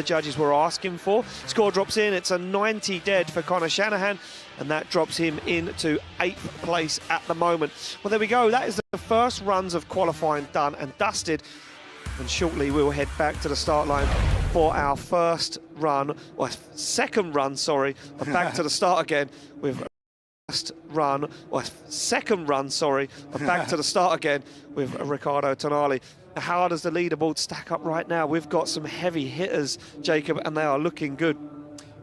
judges were asking for. Score drops in, it's a 90 dead for Connor Shanahan, and that drops him into 8th place at the moment. Well, there we go. That is the first runs of qualifying done and dusted. And shortly we'll head back to the start line for our second run, sorry, of back to the start again with back to the start again with Riccardo Tonali. How does the leaderboard stack up right now? We've got some heavy hitters, Jacob, and they are looking good.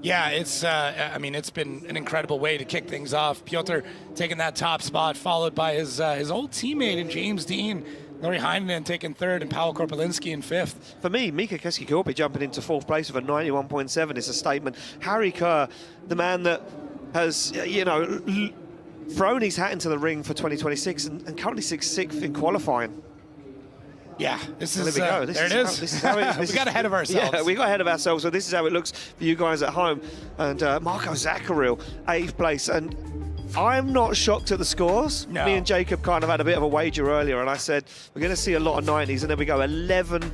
Yeah, it's I mean, it's been an incredible way to kick things off. Piotr taking that top spot, followed by his old teammate in James Dean, Laurie Heinen taking 3rd, and Paolo Korpolinski in 5th. For me, Mika Keski-Korpi jumping into 4th place with a 91.7 is a statement. Harry Kerr, the man that has, thrown his hat into the ring for 2026 and currently 6th in qualifying. Yeah, this is, there we go. there it is. We got ahead of ourselves. Yeah, we got ahead of ourselves, so this is how it looks for you guys at home. And Marco Zaccaril, 8th place. And I'm not shocked at the scores. No. Me and Jacob kind of had a bit of a wager earlier, and I said, we're going to see a lot of 90s, and then we go 11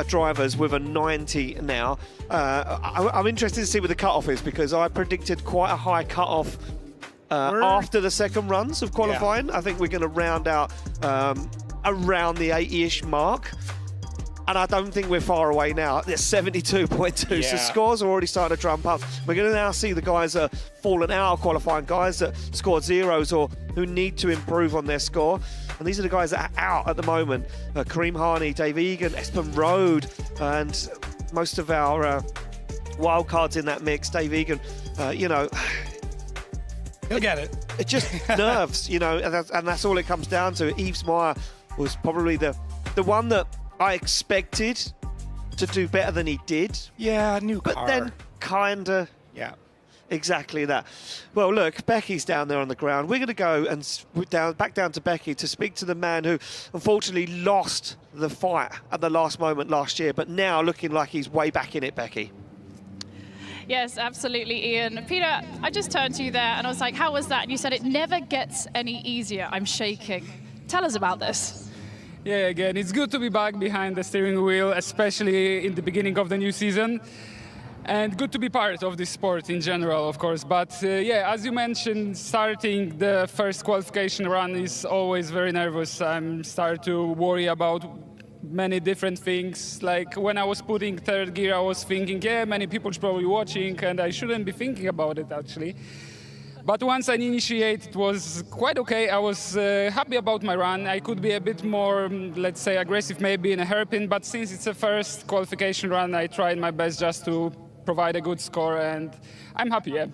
drivers with a 90 now. I'm interested to see what the cutoff is, because I predicted quite a high cutoff after the second runs of qualifying. Yeah. I think we're going to round out around the 80-ish mark, and I don't think we're far away now. It's 72.2, so scores are already starting to jump up. We're going to now see the guys that have fallen out of qualifying, guys that scored zeros or who need to improve on their score. And these are the guys that are out at the moment. Kareem Harney, Dave Egan, Espen Rode, and most of our wild cards in that mix. Dave Egan, he'll get it. It just nerves, and that's all it comes down to. Yves Meyer was probably the one that I expected to do better than he did. Yeah, new car. But then kinda. Yeah. Exactly that. Well, look, Becky's down there on the ground. We're going to go and back down to Becky to speak to the man who unfortunately lost the fight at the last moment last year, but now looking like he's way back in it, Becky. Yes, absolutely, Ian. Peter, I just turned to you there and I was like, how was that? And you said it never gets any easier. I'm shaking. Tell us about this. Yeah, again, it's good to be back behind the steering wheel, especially in the beginning of the new season. And good to be part of this sport in general, of course. But yeah, as you mentioned, starting the first qualification run is always very nervous. I'm starting to worry about many different things. Like when I was putting 3rd gear, I was thinking, yeah, many people should probably watching, and I shouldn't be thinking about it actually. But once I initiated, it was quite okay. I was happy about my run. I could be a bit more, let's say, aggressive maybe in a hairpin, but since it's a first qualification run, I tried my best just to provide a good score, and I'm happy, yeah.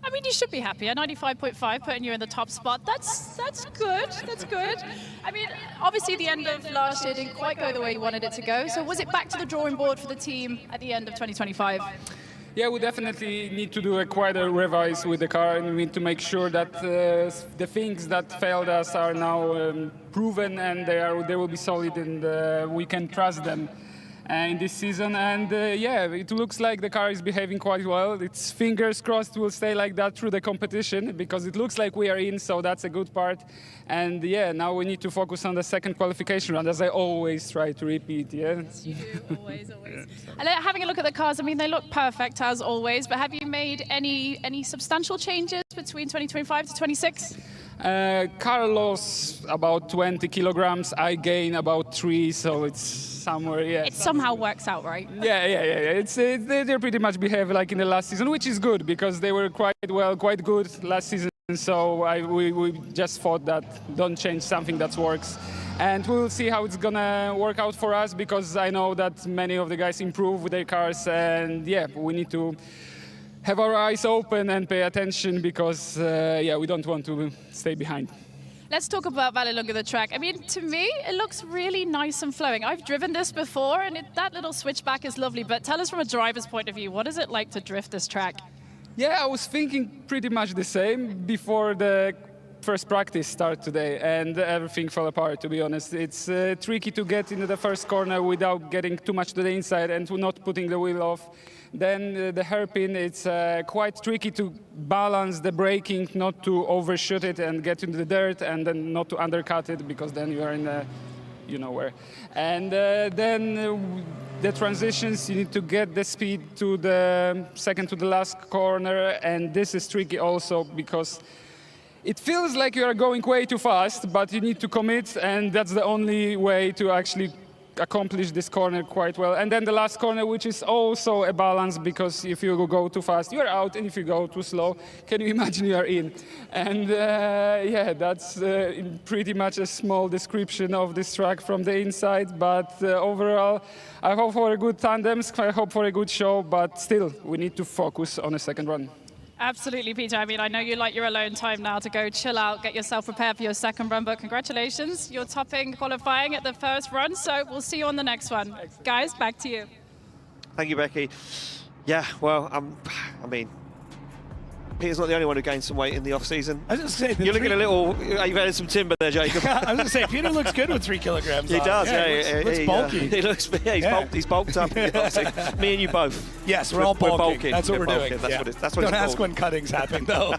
I mean, you should be happy. A 95.5, putting you in the top spot. That's good. That's good. I mean, obviously the end of last year didn't quite go the way you wanted it to go. So was it back to the drawing board for the team at the end of 2025? Yeah, we definitely need to do quite a revise with the car, and we need to make sure that the things that failed us are now proven, and they will be solid, and we can trust them in this season. And yeah, it looks like the car is behaving quite well. It's fingers crossed will stay like that through the competition, because it looks like we are in, so that's a good part. And yeah, now we need to focus on the second qualification round, as I always try to repeat. Yeah. Yes, you do, always. And having a look at the cars, I mean, they look perfect as always, but have you made any substantial changes between 2025 to 26? Car lost about 20 kilograms, I gain about 3, so it's somewhere, yeah. It somehow works out, right? Yeah. They pretty much behave like in the last season, which is good, because they were quite good last season. So we just thought that don't change something that works. And we'll see how it's gonna work out for us, because I know that many of the guys improve with their cars, and yeah, we need to have our eyes open and pay attention, because yeah, we don't want to stay behind. Let's talk about Vallelunga, the track. I mean, to me, it looks really nice and flowing. I've driven this before, and that little switchback is lovely, but tell us from a driver's point of view, what is it like to drift this track? Yeah, I was thinking pretty much the same before the first practice start today, and everything fell apart, to be honest. It's tricky to get into the first corner without getting too much to the inside and not putting the wheel off. Then the hairpin, it's quite tricky to balance the braking, not to overshoot it and get into the dirt, and then not to undercut it, because then you are in the you know where. And then the transitions, you need to get the speed to the second to the last corner, and this is tricky also because it feels like you are going way too fast, but you need to commit, and that's the only way to actually accomplish this corner quite well. And then the last corner, which is also a balance, because if you go too fast, you're out, and if you go too slow, can you imagine you are in? And yeah, that's pretty much a small description of this track from the inside, but overall, I hope for a good tandems, I hope for a good show, but still, we need to focus on a second run. Absolutely, Peter. I mean, I know you like your alone time now to go chill out, get yourself prepared for your second run, but congratulations. You're topping qualifying at the first run, so we'll see you on the next one. Excellent. Guys, back to you. Thank you, Becky. Yeah, well, I mean, Peter's not the only one who gained some weight in the off-season. I was just saying, you're looking a little. You've added some timber there, Jacob. I was going to say, Peter looks good with 3 kilograms. He does. Yeah, he looks bulky. He looks. Yeah, he's bulked up. Me and you both. Yes, we're all bulking. That's what we're doing. That's what Don't it's ask called. when cuttings happen, though.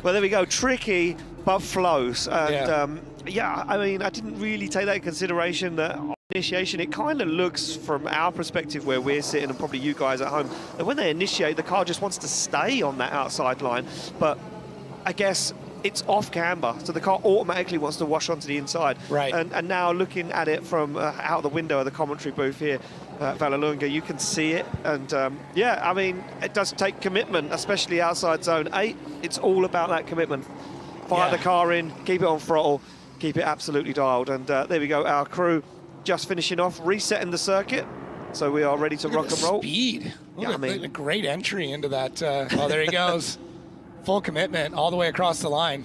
Well, there we go. Tricky, but flows. And yeah, I mean, I didn't really take that in consideration. That initiation, it kind of looks from our perspective where we're sitting, and probably you guys at home, that when they initiate, the car just wants to stay on that outside line. But I guess it's off camber, so the car automatically wants to wash onto the inside. Right. And now looking at it from out the window of the commentary booth here at Vallelunga, you can see it. And yeah, I mean, it does take commitment, especially outside zone 8. It's all about that commitment. Fire the car in, keep it on throttle, keep it absolutely dialed. And there we go, our crew just finishing off, resetting the circuit. So we are ready to rock and roll. Speed. Yeah, I mean, a great entry into that. Well, there he goes. Full commitment all the way across the line.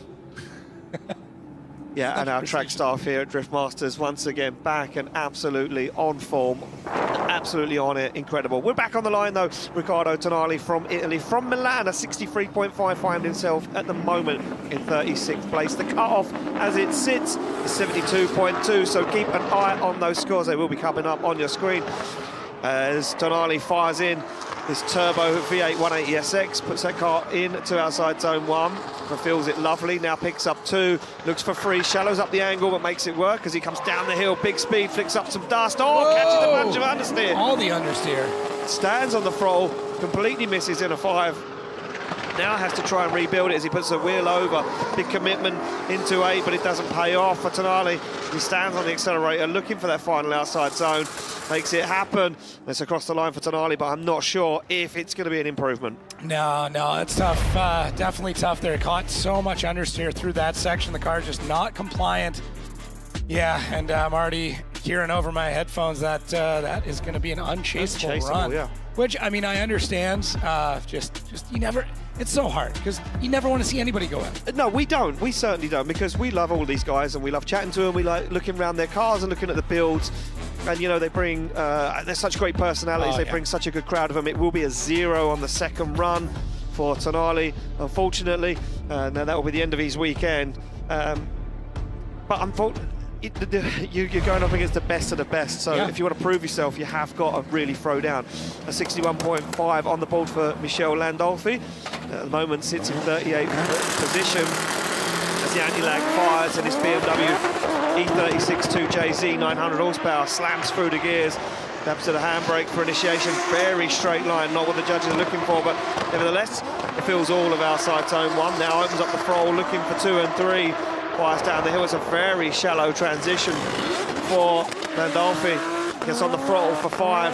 Yeah, and our track staff here at DriftMasters once again back and absolutely on form, absolutely on it, incredible. We're back on the line though. Riccardo Tonali from Italy, from Milan, a 63.5, find himself at the moment in 36th place. The cut-off as it sits is 72.2, so keep an eye on those scores. They will be coming up on your screen as Tonali fires in his turbo V8 180SX, puts that car into outside zone 1, fulfills it lovely, now picks up 2, looks for 3, shallows up the angle but makes it work as he comes down the hill, big speed, flicks up some dust, catches a bunch of understeer. All the understeer. Stands on the throttle, completely misses in a 5. Now has to try and rebuild it as he puts the wheel over. Big commitment into 8, but it doesn't pay off for Tonali. He stands on the accelerator looking for that final outside zone. Makes it happen. It's across the line for Tonali, but I'm not sure if it's going to be an improvement. No, it's tough. Definitely tough there. Caught so much understeer through that section. The car's just not compliant. Yeah, and I'm already hearing over my headphones that that is going to be an unchaseable run. Yeah. Which, I mean, I understand. Just you never. It's so hard because you never want to see anybody go in. No, we don't. We certainly don't, because we love all these guys and we love chatting to them. We like looking around their cars and looking at the builds. And, you know, they bring, they're such great personalities. They bring such a good crowd of them. It will be a 0 on the second run for Tonali, unfortunately. And that will be the end of his weekend. But unfortunately, you're going up against the best of the best, so if you want to prove yourself, you have got to really throw down. A 61.5 on the board for Michel Landolfi. At the moment sits in 38th position as the anti-lag fires and his BMW E36 2JZ 900 horsepower slams through the gears. Taps to the handbrake for initiation. Very straight line, not what the judges are looking for, but nevertheless, it fills all of outside zone 1. Now opens up the throttle, looking for 2 and 3. Fires down the hill. It's a very shallow transition for Landolfi. Gets on the throttle for 5.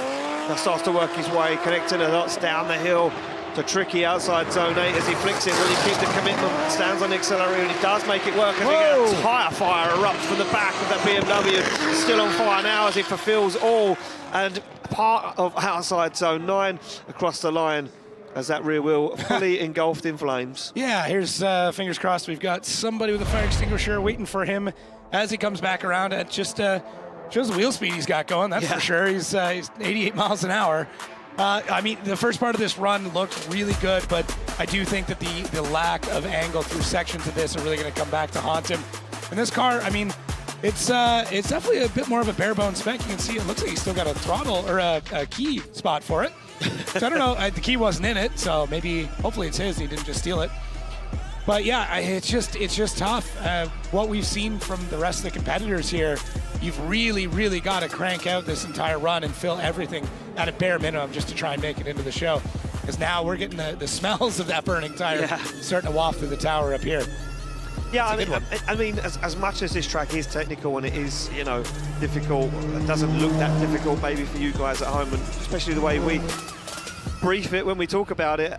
Now starts to work his way, connecting the dots down the hill to tricky outside zone 8 as he flicks it. Will he keep the commitment? Stands on the accelerator and he does make it work as we get a tire fire erupt from the back of that BMW. Still on fire now as he fulfills all and part of outside zone 9 across the line, as that rear wheel fully engulfed in flames. Yeah, here's fingers crossed. We've got somebody with a fire extinguisher waiting for him as he comes back around. It just shows the wheel speed he's got going, that's for sure. He's 88 miles an hour. I mean, the first part of this run looked really good, but I do think that the lack of angle through sections of this are really going to come back to haunt him. And this car, I mean, it's definitely a bit more of a bare bones spec. You can see it looks like he's still got a throttle or a key spot for it. So I don't know, the key wasn't in it, so maybe, hopefully it's his, he didn't just steal it. But yeah, it's just tough. What we've seen from the rest of the competitors here, you've really, really got to crank out this entire run and fill everything at a bare minimum just to try and make it into the show. Because now we're getting the smells of that burning tire starting to waft through the tower up here. Yeah, I mean, as much as this track is technical and it is, you know, difficult, it doesn't look that difficult maybe for you guys at home, and especially the way we brief it when we talk about it,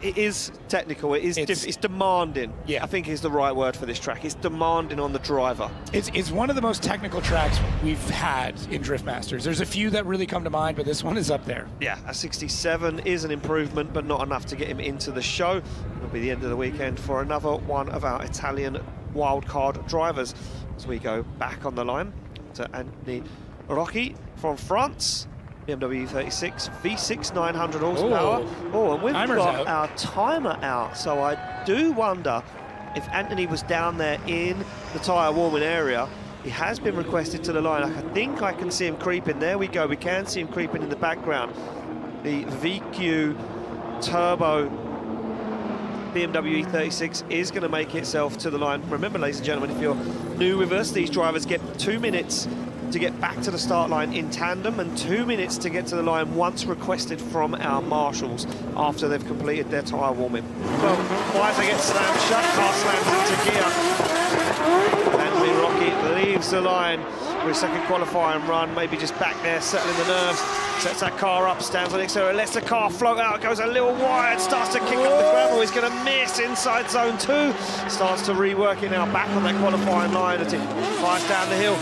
it is technical, it's demanding. Yeah. I think is the right word for this track. It's demanding on the driver. It's one of the most technical tracks we've had in DriftMasters. There's a few that really come to mind, but this one is up there. Yeah, a 67 is an improvement, but not enough to get him into the show. It'll be the end of the weekend for another one of our Italian wildcard drivers. As we go back on the line to Anthony Rocchi from France. BMW 36 V6 900 horsepower. Oh, and we've got our timer out, so I do wonder if Anthony was down there in the tyre warming area. He has been requested to the line. I think I can see him creeping. There we go. We can see him creeping in the background. The VQ Turbo BMW E36 is going to make itself to the line. Remember, ladies and gentlemen, if you're new with us, these drivers get 2 minutes to get back to the start line in tandem and 2 minutes to get to the line once requested from our marshals after they've completed their tyre warming. Well, Weiser gets slammed shut, car slams into gear. Anthony Rocchi leaves the line for his second qualifying run, maybe just back there, settling the nerves, sets that car up, stands on the accelerator, lets the car float out, goes a little wide, starts to kick up the gravel, he's going to miss inside zone 2, starts to rework it now back on that qualifying line as it flies down the hill.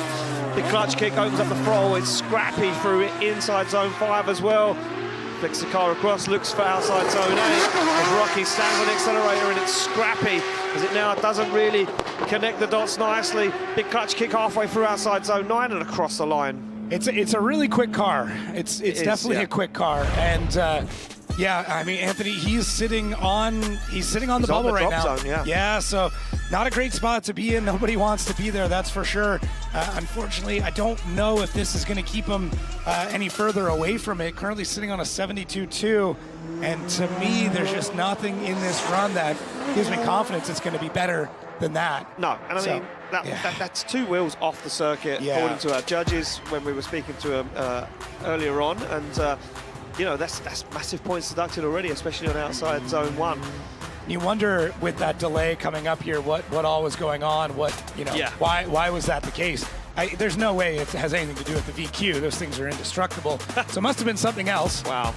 The clutch kick opens up the throttle, it's scrappy through it inside zone 5 as well. Flicks the car across, looks for outside zone 8 as Rocchi stands on the accelerator, and it's scrappy as it now doesn't really connect the dots nicely. Big clutch kick halfway through outside zone 9 and across the line. It's a really quick car. It's definitely a quick car, and yeah, I mean, Anthony, he's sitting on the bubble right now. Zone, yeah, so not a great spot to be in. Nobody wants to be there, that's for sure. Unfortunately, I don't know if this is going to keep him any further away from it. Currently sitting on a 72.2, and to me, there's just nothing in this run that gives me confidence it's going to be better than that. No, and I mean, that's 2 wheels off the circuit, according to our judges when we were speaking to them earlier on, and you know, that's massive points deducted already, especially on outside zone 1. You wonder, with that delay coming up here, what all was going on, why was that the case? There's no way it has anything to do with the VQ. Those things are indestructible. So it must have been something else. Wow.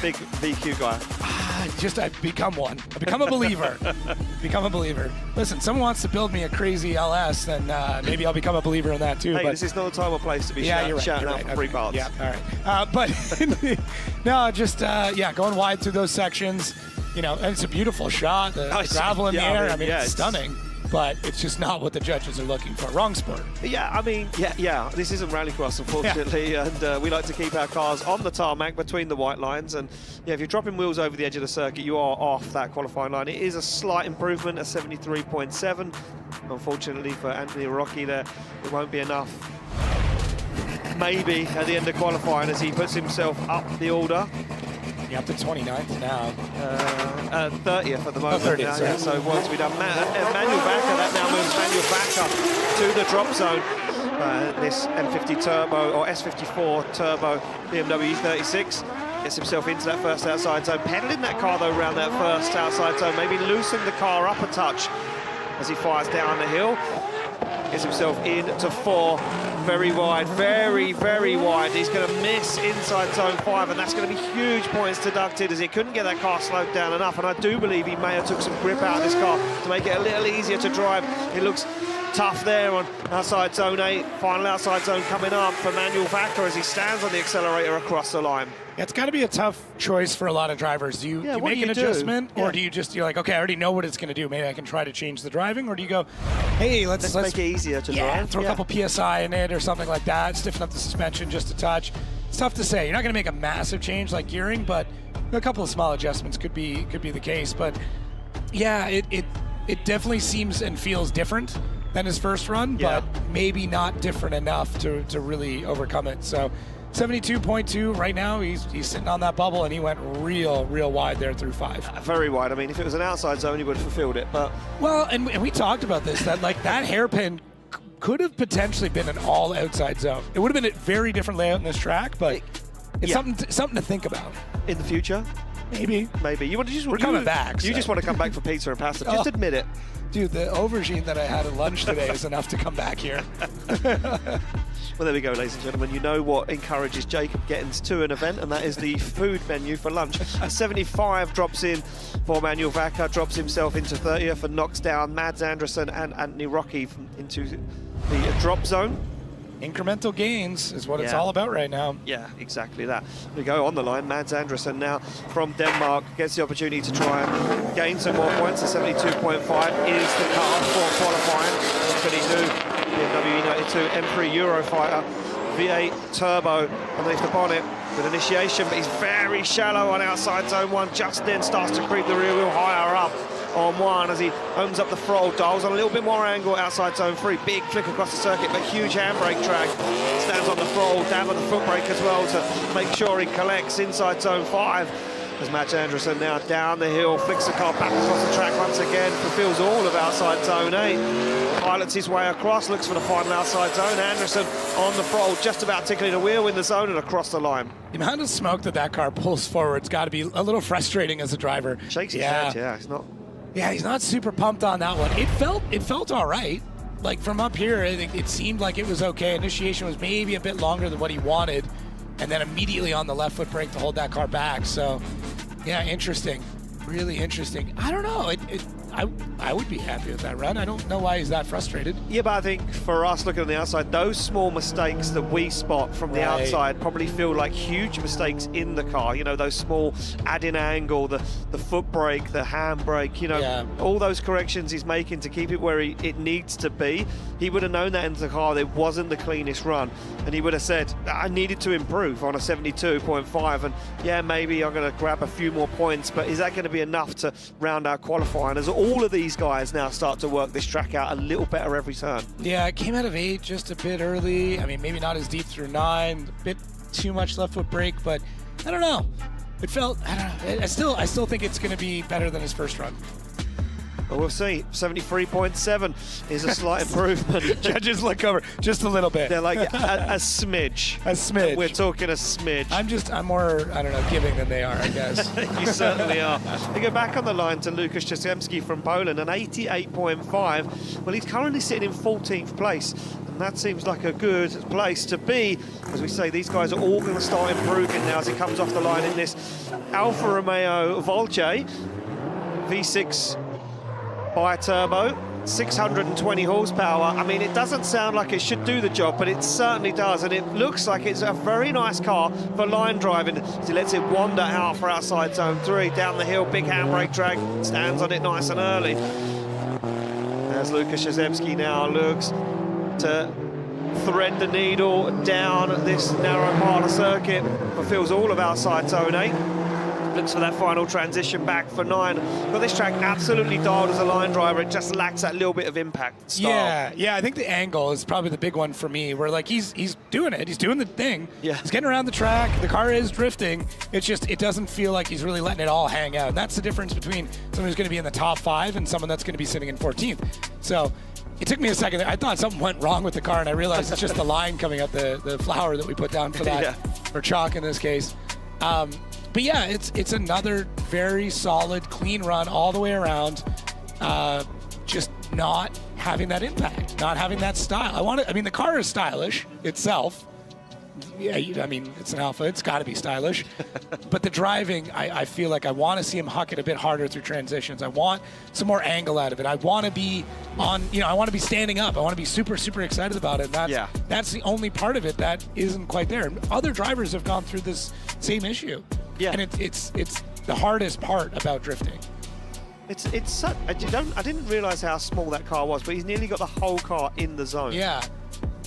Big VQ guy. I've become one. I've become a believer. Become a believer. Listen, someone wants to build me a crazy LS, then maybe I'll become a believer in that too. Hey, but this is not the time or place to be shouting out for free parts. Yeah, all right. But no, just going wide through those sections. You know, and it's a beautiful shot. The gravel in the air. I mean, it's stunning. But it's just not what the judges are looking for. Wrong sport. Yeah, I mean, this isn't rallycross, unfortunately, and we like to keep our cars on the tarmac between the white lines, and if you're dropping wheels over the edge of the circuit, you are off that qualifying line. It is a slight improvement, a 73.7. Unfortunately for Anthony Rocchi there, it won't be enough. Maybe at the end of qualifying as he puts himself up the order. You're up to 29th now. 30th at the moment. 30th, now, yeah. So once we've done Manuel Vaca, that now moves Manuel Vaca to the drop zone. This M50 Turbo or S54 Turbo BMW E36 gets himself into that first outside zone, pedaling that car though around that first outside zone, maybe loosening the car up a touch as he fires down the hill. Gets himself into 4, very wide, very, very wide. He's going to miss inside zone 5, and that's going to be huge points deducted as he couldn't get that car slowed down enough. And I do believe he may have took some grip out of this car to make it a little easier to drive. It looks tough there on outside zone 8. Final outside zone coming up for Manuel Vaca as he stands on the accelerator across the line. It's got to be a tough choice for a lot of drivers. Do you make an adjustment, or do you just, you're like, okay, I already know what it's going to do. Maybe I can try to change the driving, or do you go, hey, let's make it easier to drive. Throw a couple PSI in it or something like that, stiffen up the suspension just a touch. It's tough to say. You're not going to make a massive change like gearing, but a couple of small adjustments could be the case. But yeah, it definitely seems and feels different than his first run, but maybe not different enough to really overcome it. So 72.2 right now, he's sitting on that bubble, and he went real wide there through 5. Very wide. I mean, if it was an outside zone, he would have fulfilled it. But well, and we talked about this, that like that hairpin could have potentially been an all outside zone. It would have been a very different layout in this track, but it's something to think about. In the future? Maybe. We're coming back. You So. just want to come back for pizza and pasta. Just admit it. Dude, the aubergine that I had at lunch today is enough to come back here. Well, there we go, ladies and gentlemen. You know what encourages Jacob Gettins to an event, and that is the food menu for lunch. A 75 drops in for Manuel Vaca, drops himself into 30th and knocks down Mads Anderson and Anthony Rocky into the drop zone. Incremental gains is what it's all about right now. Yeah, exactly that. We go on the line. Mads Anderson now from Denmark gets the opportunity to try and gain some more points. The 72.5 is the cut-off for qualifying. What can he do? BMW United 2 M3 Eurofighter V8 turbo underneath the bonnet with initiation, but he's very shallow on outside zone 1. Just then starts to creep the rear wheel higher up on 1 as he opens up the throttle dials on a little bit more angle outside zone 3. Big flick across the circuit, but huge handbrake drag. Stands on the throttle, down on the foot brake as well to make sure he collects inside zone 5. As Mads Anderson now down the hill, flicks the car back across the track once again, fulfills all of outside zone 8. Pilots his way across, looks for the final outside zone. Anderson on the throttle, just about tickling the wheel in the zone and across the line. The amount of smoke that car pulls forward, it's got to be a little frustrating as a driver. Shakes his head, yeah, it's not. Yeah, he's not super pumped on that one. It felt all right. Like from up here, it seemed like it was okay. Initiation was maybe a bit longer than what he wanted, and then immediately on the left foot brake to hold that car back. So, yeah, interesting. Really interesting. I don't know. I would be happy with that run. I don't know why he's that frustrated. Yeah, but I think for us looking on the outside, those small mistakes that we spot from the outside probably feel like huge mistakes in the car. You know, those small add-in angle, the foot brake, the handbrake, you know, all those corrections he's making to keep it where it needs to be. He would have known that in the car that it wasn't the cleanest run, and he would have said, I needed to improve on a 72.5, and yeah, maybe I'm going to grab a few more points, but is that going to be enough to round out qualifying as all of these guys now start to work this track out a little better every turn? Yeah, it came out of 8 just a bit early. I mean, maybe not as deep through 9, a bit too much left foot brake, but I don't know. It felt, I don't know. I still think it's going to be better than his first run. Well, we'll see. 73.7 is a slight improvement. Judges look over just a little bit. They're like a smidge. A smidge. We're talking a smidge. I'm more, I don't know, giving than they are, I guess. You certainly are. We go back on the line to Łukasz Jastrzębski from Poland, an 88.5. Well, he's currently sitting in 14th place, and that seems like a good place to be. As we say, these guys are all going to start improving now as he comes off the line in this Alfa Romeo Volce V6 bi-turbo, 620 horsepower. I mean, it doesn't sound like it should do the job, but it certainly does, and it looks like it's a very nice car for line driving. So he lets it wander out for outside zone 3, down the hill, big handbrake drag, stands on it nice and early. As Łukasz Jastrzębski now looks to thread the needle down this narrow part of circuit, fulfills all of outside zone 8. Looks for that final transition back for 9. But this track absolutely dialed as a line driver. It just lacks that little bit of impact style. Yeah, I think the angle is probably the big one for me, where like he's doing it. He's doing the thing. Yeah. He's getting around the track. The car is drifting. It's just, it doesn't feel like he's really letting it all hang out. And that's the difference between someone who's going to be in the top 5 and someone that's going to be sitting in 14th. So it took me a second. I thought something went wrong with the car, and I realized it's just the line coming out, the flour that we put down for that, or chalk in this case. But yeah, it's another very solid, clean run all the way around. Just not having that impact, not having that style. I mean, the car is stylish itself. Yeah, I mean, it's an Alpha. It's got to be stylish. But the driving, I feel like I want to see him huck it a bit harder through transitions. I want some more angle out of it. I want to be on, I want to be standing up. I want to be super, super excited about it. And that's the only part of it that isn't quite there. Other drivers have gone through this same issue. Yeah. And it's the hardest part about drifting. I didn't realize how small that car was, but he's nearly got the whole car in the zone. Yeah.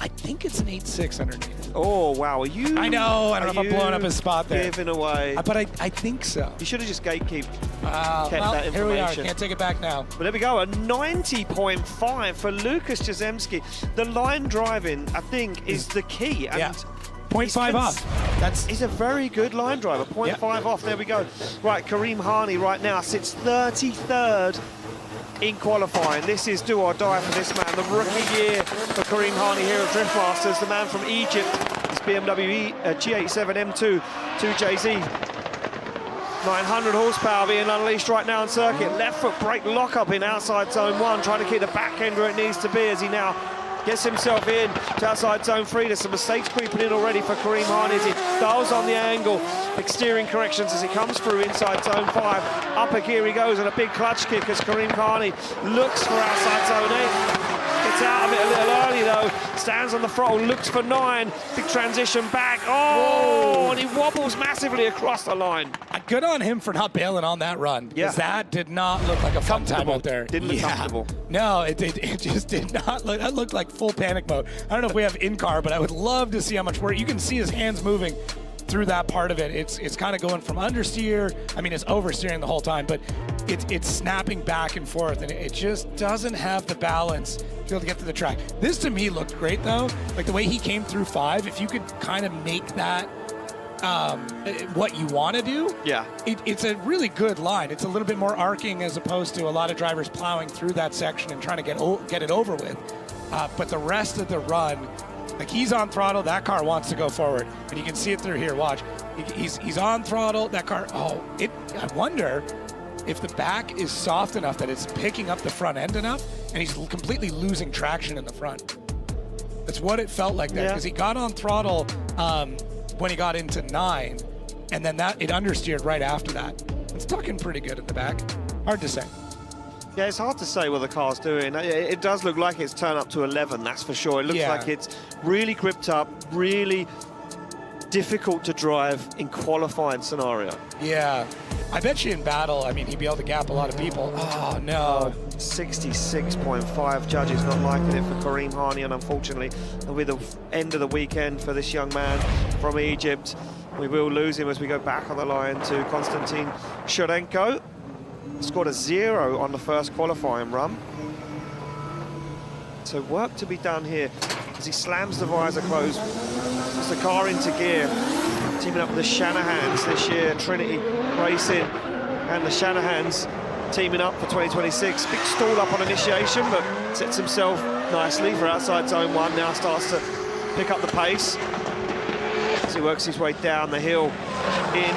I think it's an 8.6 underneath. Oh, wow. Are you... I know. I don't know if I'm blowing up his spot there. Giving away. But I think so. You should have just gatekept that information. Here we are. Can't take it back now. But there we go. A 90.5 for Łukasz Jastrzębski. The line driving, I think, is the key. And 0.5 off. He's a very good line driver. 0.5 off. There we go. Right, Karim Hani right now sits 33rd in qualifying. This is do or die for this man. The rookie year for Kareem Harney here at DRIFTMASTERS. The man from Egypt. This BMW G87 M2 2JZ. 900 horsepower being unleashed right now on circuit. Left foot brake lockup in outside zone 1, trying to keep the back end where it needs to be as he now gets himself in to outside zone 3. There's some mistakes creeping in already for Kareem Harney as he dials on the angle. Big steering corrections as he comes through inside zone 5. Upper gear he goes, and a big clutch kick as Kareem Harney looks for outside zone 8. Gets out of it a little early though. Stands on the throttle, looks for 9. Big transition back. Oh, and he wobbles massively across the line. Good on him for not bailing on that run. Yeah. Because that did not look like a fun time out there. Didn't look comfortable. No, it just did not look. That looked like full panic mode. I don't know if we have in-car, but I would love to see how much work. You can see his hands moving through that part of it. It's kind of going from understeer. I mean, it's oversteering the whole time, but it's snapping back and forth, and it just doesn't have the balance to be able to get to the track. This to me looked great though. Like the way he came through 5, if you could kind of make that what you want to do, yeah, it's a really good line. It's a little bit more arcing as opposed to a lot of drivers plowing through that section and trying to get it over with. But the rest of the run, like he's on throttle, that car wants to go forward, and you can see it through here. Watch, he's on throttle. That car, I wonder if the back is soft enough that it's picking up the front end enough, and he's completely losing traction in the front. That's what it felt like there, because he got on throttle when he got into 9, and then it understeered right after that. It's tucking pretty good at the back. Hard to say. Yeah, it's hard to say what the car's doing. It does look like it's turned up to 11, that's for sure. It looks like it's really gripped up, really difficult to drive in qualifying scenario. Yeah. I bet you in battle, I mean, he'd be able to gap a lot of people. Oh, no. 66.5 judges not liking it for Kareem Harney, and unfortunately, with the end of the weekend for this young man from Egypt, we will lose him as we go back on the line to Konstantin Shurenko. Scored a 0 on the first qualifying run. So work to be done here as he slams the visor closed, puts the car into gear, teaming up with the Shanahans this year, Trinity Racing and the Shanahans teaming up for 2026. Big stall up on initiation, but sets himself nicely for outside zone 1. Now starts to pick up the pace as he works his way down the hill in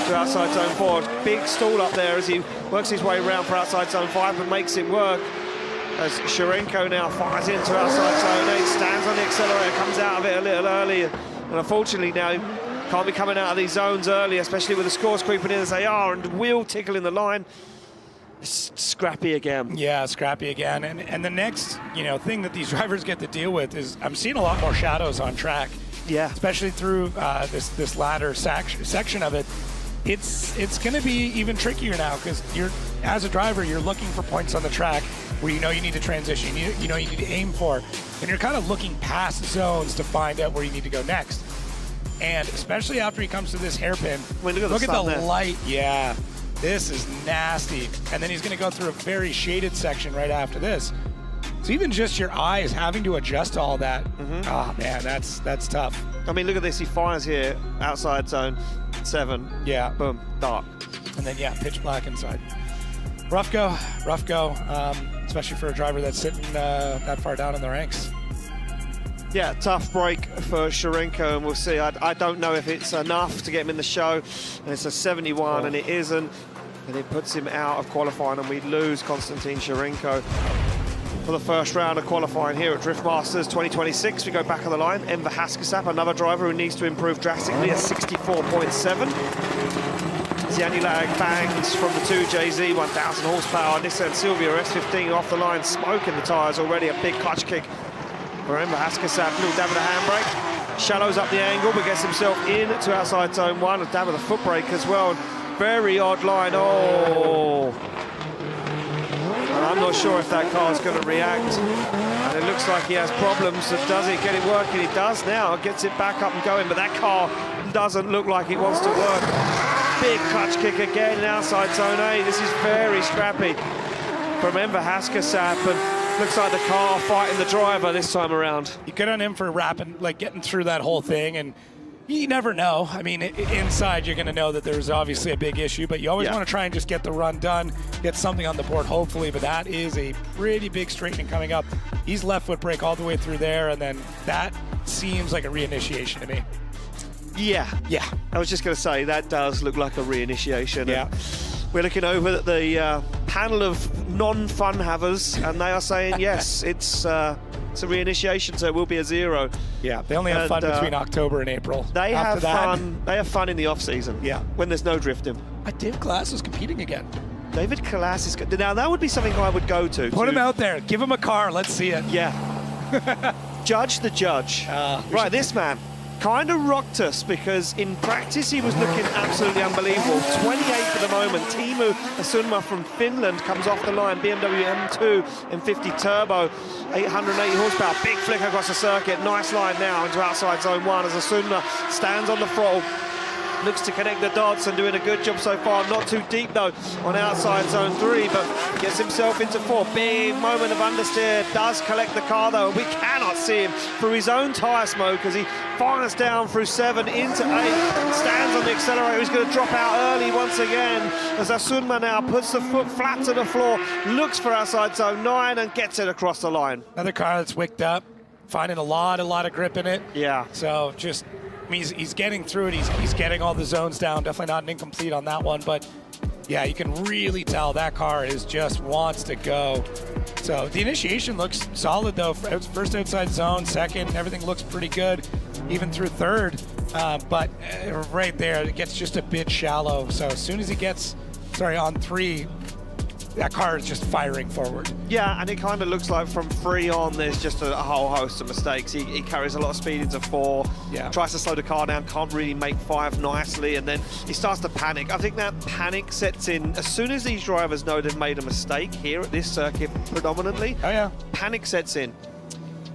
to outside zone 4. Big stall up there as he works his way around for outside zone 5, but makes it work as Shurenko now fires into outside zone 8, stands on the accelerator, comes out of it a little early, and unfortunately now can't be coming out of these zones early, especially with the scores creeping in as they are, and wheel tickling the line. It's scrappy again. Yeah, scrappy again. And the next, thing that these drivers get to deal with is I'm seeing a lot more shadows on track. Yeah. Especially through this latter section of it. It's going to be even trickier now because as a driver, you're looking for points on the track where you need to transition, you need to aim for, and you're kind of looking past zones to find out where you need to go next. And especially after he comes to this hairpin, look at the light. Yeah, this is nasty. And then he's going to go through a very shaded section right after this. So even just your eyes having to adjust to all that, oh man, that's tough. I mean, look at this. He fires here outside zone 7. Yeah. Boom. Dark. And then, pitch black inside. Rough go. Especially for a driver that's sitting that far down in the ranks. Yeah, tough break for Shurenko, and we'll see. I don't know if it's enough to get him in the show. And it's a 71, and it isn't. And it puts him out of qualifying, and we lose Konstantin Shurenko for the first round of qualifying here at DRIFTMASTERS 2026. We go back on the line. Enver Haskasap, another driver who needs to improve drastically, at 64.7. Zianulag bangs from the 2JZ, 1,000 horsepower. Nissan Silvia S15 off the line, smoking the tyres already. A big clutch kick for Enver Haskasap. Little dab of the handbrake. Shallows up the angle, but gets himself in to outside zone 1. A dab of the foot brake as well. Very odd line. Oh. I'm not sure if that car's going to react, and it looks like he has problems. So does it get it working? It does now. Gets it back up and going, but that car doesn't look like it wants to work. Big clutch kick again in outside zone 8. This is very scrappy from Enver Haskasap, and looks like the car fighting the driver this time around. You good on him for getting through that whole thing, and You never know. I mean, inside you're going to know that there's obviously a big issue, but you always want to try and just get the run done, get something on the board, hopefully. But that is a pretty big straightening coming up. He's left foot brake all the way through there, and then that seems like a reinitiation to me. Yeah. Yeah. I was just going to say, that does look like a reinitiation. Yeah. We're looking over at the panel of non-fun havers, and they are saying, yes, it's a reinitiation, so it will be a 0. Yeah, they only have fun between October and April. They have fun. They have fun in the off-season. Yeah. When there's no drifting. David Glass is competing again. David Kalas is... Now, that would be something I would go to. Put him out there. Give him a car. Let's see it. Yeah. Judge the judge. Right, this man kind of rocked us because in practice he was looking absolutely unbelievable. 28th at the moment. Teemu Asunma from Finland comes off the line. BMW M2 M50 Turbo, 880 horsepower. Big flick across the circuit. Nice line now into outside zone 1 as Asunma stands on the throttle. Looks to connect the dots and doing a good job so far. Not too deep though on outside zone 3, but gets himself into 4. Big moment of understeer. Does collect the car though. We cannot see him through his own tyre smoke as he fires down through 7 into 8. Stands on the accelerator. He's going to drop out early once again as Asunma now puts the foot flat to the floor. Looks for outside zone 9 and gets it across the line. Another car that's wicked up. Finding a lot of grip in it. Yeah. So just... I mean, he's getting through it. He's getting all the zones down. Definitely not an incomplete on that one, but yeah, you can really tell that car just wants to go. So the initiation looks solid though. First outside zone, second, everything looks pretty good, even through third. But right there, it gets just a bit shallow. So as soon as he gets, on 3, that car is just firing forward. Yeah, and it kind of looks like from 3 on, there's just a whole host of mistakes. He carries a lot of speed into 4, tries to slow the car down, can't really make 5 nicely, and then he starts to panic. I think that panic sets in as soon as these drivers know they've made a mistake here at this circuit predominantly. Oh yeah. Panic sets in.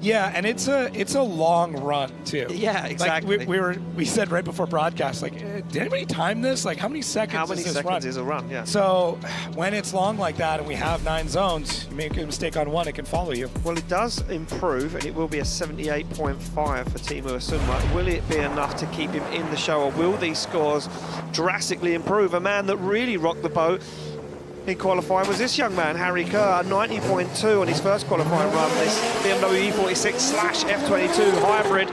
Yeah, and it's a long run too. Yeah, exactly. Like we said right before broadcast, like, did anybody time this? Like, how many seconds? How many is this seconds run? is a run? Yeah. So when it's long like that, and we have 9 zones, you make a mistake on 1, it can follow you. Well, it does improve, and it will be a 78.5 for Teemu Asunma. Will it be enough to keep him in the show, or will these scores drastically improve? A man that really rocked the boat in qualifying was this young man, Harry Kerr, 90.2 on his first qualifying run. This BMW E46/F22 hybrid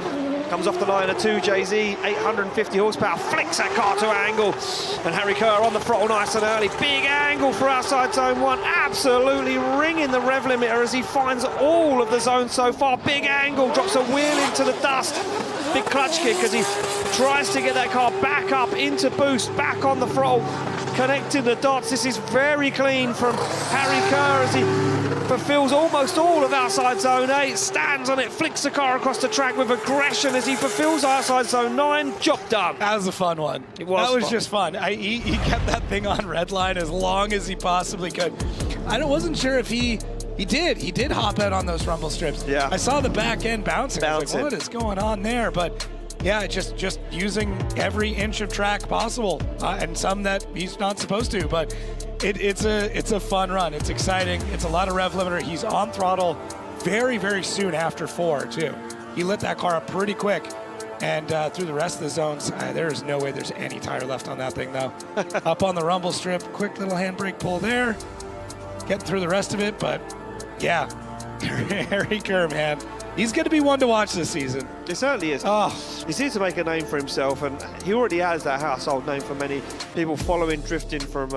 comes off the line of 2JZ, 850 horsepower, flicks that car to angle, and Harry Kerr on the throttle nice and early. Big angle for outside zone 1, absolutely ringing the rev limiter as he finds all of the zones so far. Big angle, drops a wheel into the dust. Big clutch kick as he tries to get that car back up into boost, back on the throttle, connecting the dots. This is very clean from Harry Kerr as he fulfills almost all of outside zone 8, stands on it, flicks the car across the track with aggression as he fulfills outside zone 9. Job done. That was a fun one. It was. That was fun. just fun. He kept that thing on red line as long as he possibly could. I wasn't sure if he did hop out on those rumble strips. Yeah. I saw the back end bouncing. I was like, what is going on there? But yeah, just using every inch of track possible, and some that he's not supposed to. But it's a fun run. It's exciting. It's a lot of rev limiter. He's on throttle very, very soon after 4 too. He lit that car up pretty quick. And through the rest of the zones, there is no way there's any tire left on that thing though. Up on the rumble strip, quick little handbrake pull there. Getting through the rest of it, but yeah, Harry Kerr, man. He's going to be one to watch this season. It certainly is. Oh. He seems to make a name for himself, and he already has that household name for many people following drifting from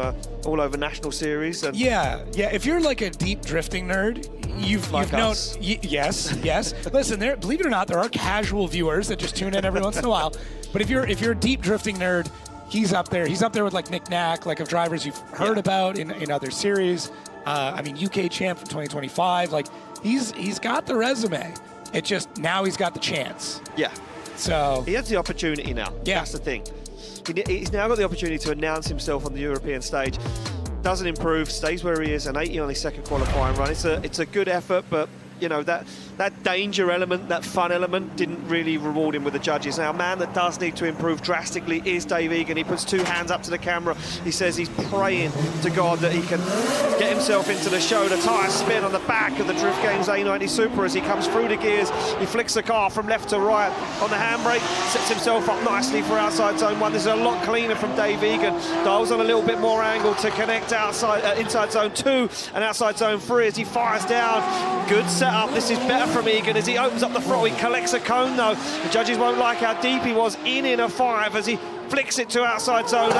all over national series. And yeah. If you're like a deep drifting nerd, you've known. Yes. Listen, believe it or not, there are casual viewers that just tune in every once in a while. But if you're a deep drifting nerd, he's up there. He's up there with like Nick Knack, like of drivers you've heard about in other series. I mean, UK champ from 2025. Like he's got the resume. It just now he's got the chance. Yeah. So he has the opportunity now. Yeah. That's the thing. He's now got the opportunity to announce himself on the European stage. Doesn't improve, stays where he is, an 80 on his second qualifying run. It's a good effort, but you know, that danger element, that fun element didn't really reward him with the judges. Now, a man that does need to improve drastically is Dave Egan. He puts 2 hands up to the camera. He says he's praying to God that he can get himself into the show. The tyre spin on the back of the Drift Games A90 Super as he comes through the gears. He flicks the car from left to right on the handbrake, sets himself up nicely for outside zone 1. This is a lot cleaner from Dave Egan. Dials on a little bit more angle to connect inside zone 2 and outside zone 3 as he fires down. Good setup. This is better from Egan as he opens up the throttle. He collects a cone though. The judges won't like how deep he was in a 5 as he flicks it to outside zone 8,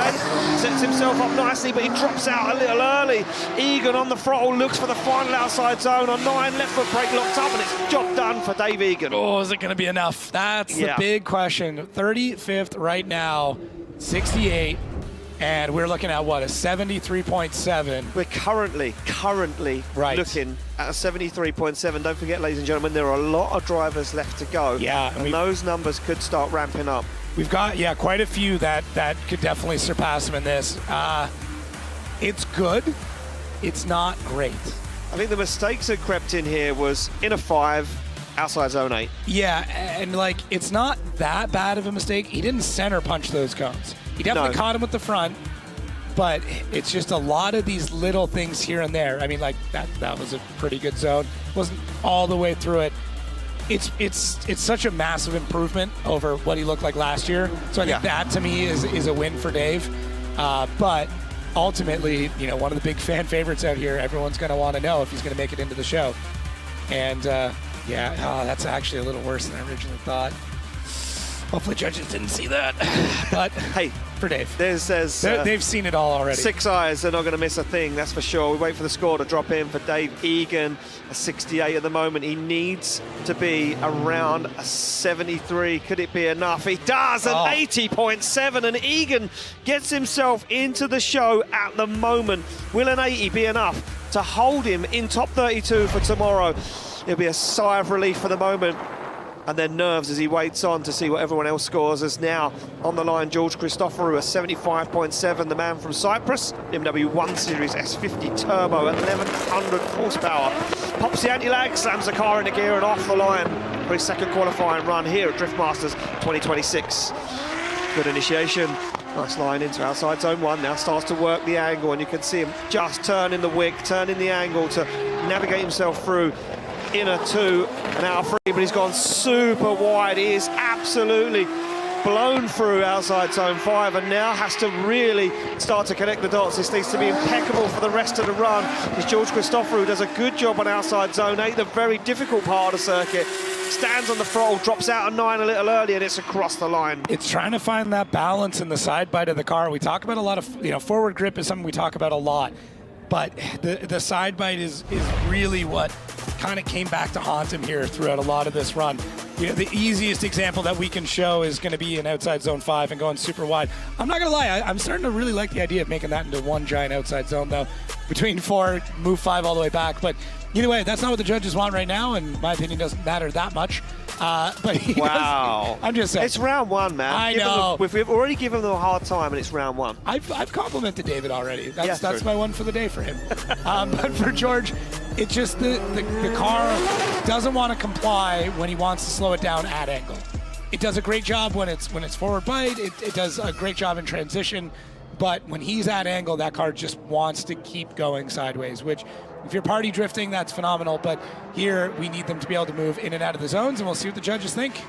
sets himself up nicely, but he drops out a little early. Egan on the throttle looks for the final outside zone on 9, left foot brake locked up, and it's job done for Dave Egan. Oh, is it going to be enough? That's the big question. 35th right now, 68, and we're looking at what, a 73.7. We're currently looking at a 73.7. Don't forget, ladies and gentlemen, there are a lot of drivers left to go. Yeah, and those numbers could start ramping up. We've got, quite a few that could definitely surpass him in this. It's good. It's not great. I think the mistakes that crept in here was in a 5, outside zone 8. Yeah, and like, it's not that bad of a mistake. He didn't center punch those cones. He definitely caught him with the front, but it's just a lot of these little things here and there. I mean, like, that was a pretty good zone. Wasn't all the way through it. It's such a massive improvement over what he looked like last year. So I think that to me is a win for Dave. But ultimately, you know, one of the big fan favorites out here, everyone's going to want to know if he's going to make it into the show. And that's actually a little worse than I originally thought. Hopefully judges didn't see that. But hey, for Dave. They've seen it all already. 6 eyes, they're not going to miss a thing, that's for sure. We wait for the score to drop in for Dave Egan, a 68 at the moment. He needs to be around a 73. Could it be enough? He does, an 80.7, and Egan gets himself into the show at the moment. Will an 80 be enough to hold him in top 32 for tomorrow? It'll be a sigh of relief for the moment, and then nerves as he waits on to see what everyone else scores. As now on the line, George Christoforou, a 75.7, the man from Cyprus, BMW 1 Series S50 Turbo at 1100 horsepower. Pops the anti-lag, slams the car into gear and off the line for his second qualifying run here at DRIFTMASTERS 2026. Good initiation. Nice line into outside zone 1, now starts to work the angle, and you can see him just turning the wick, turning the angle to navigate himself through inner 2 and out 3, but he's gone super wide. He is absolutely blown through outside zone 5 and now has to really start to connect the dots. This needs to be impeccable for the rest of the run, as George Christoforou does a good job on outside zone 8, the very difficult part of the circuit. Stands on the throttle, drops out on 9 a little early, and it's across the line. It's trying to find that balance in the side bite of the car. We talk about a lot of, you know, forward grip is something we talk about a lot, but the side bite is really what kind of came back to haunt him here throughout a lot of this run. You know, the easiest example that we can show is going to be in outside zone 5 and going super wide. I'm not going to lie, I'm starting to really like the idea of making that into one giant outside zone, though. Between 4, move 5 all the way back. But either way, that's not what the judges want right now, and my opinion doesn't matter that much. But wow. I'm just saying. It's round 1, man. I know. We've already given them a hard time, and it's round 1. I've complimented David already. That's my one for the day for him. But for George, it's just the car doesn't want to comply when he wants to slow it down at angle. It does a great job when it's forward bite. It does a great job in transition. But when he's at angle, that car just wants to keep going sideways, which if you're party drifting, that's phenomenal. But here, we need them to be able to move in and out of the zones, and we'll see what the judges think.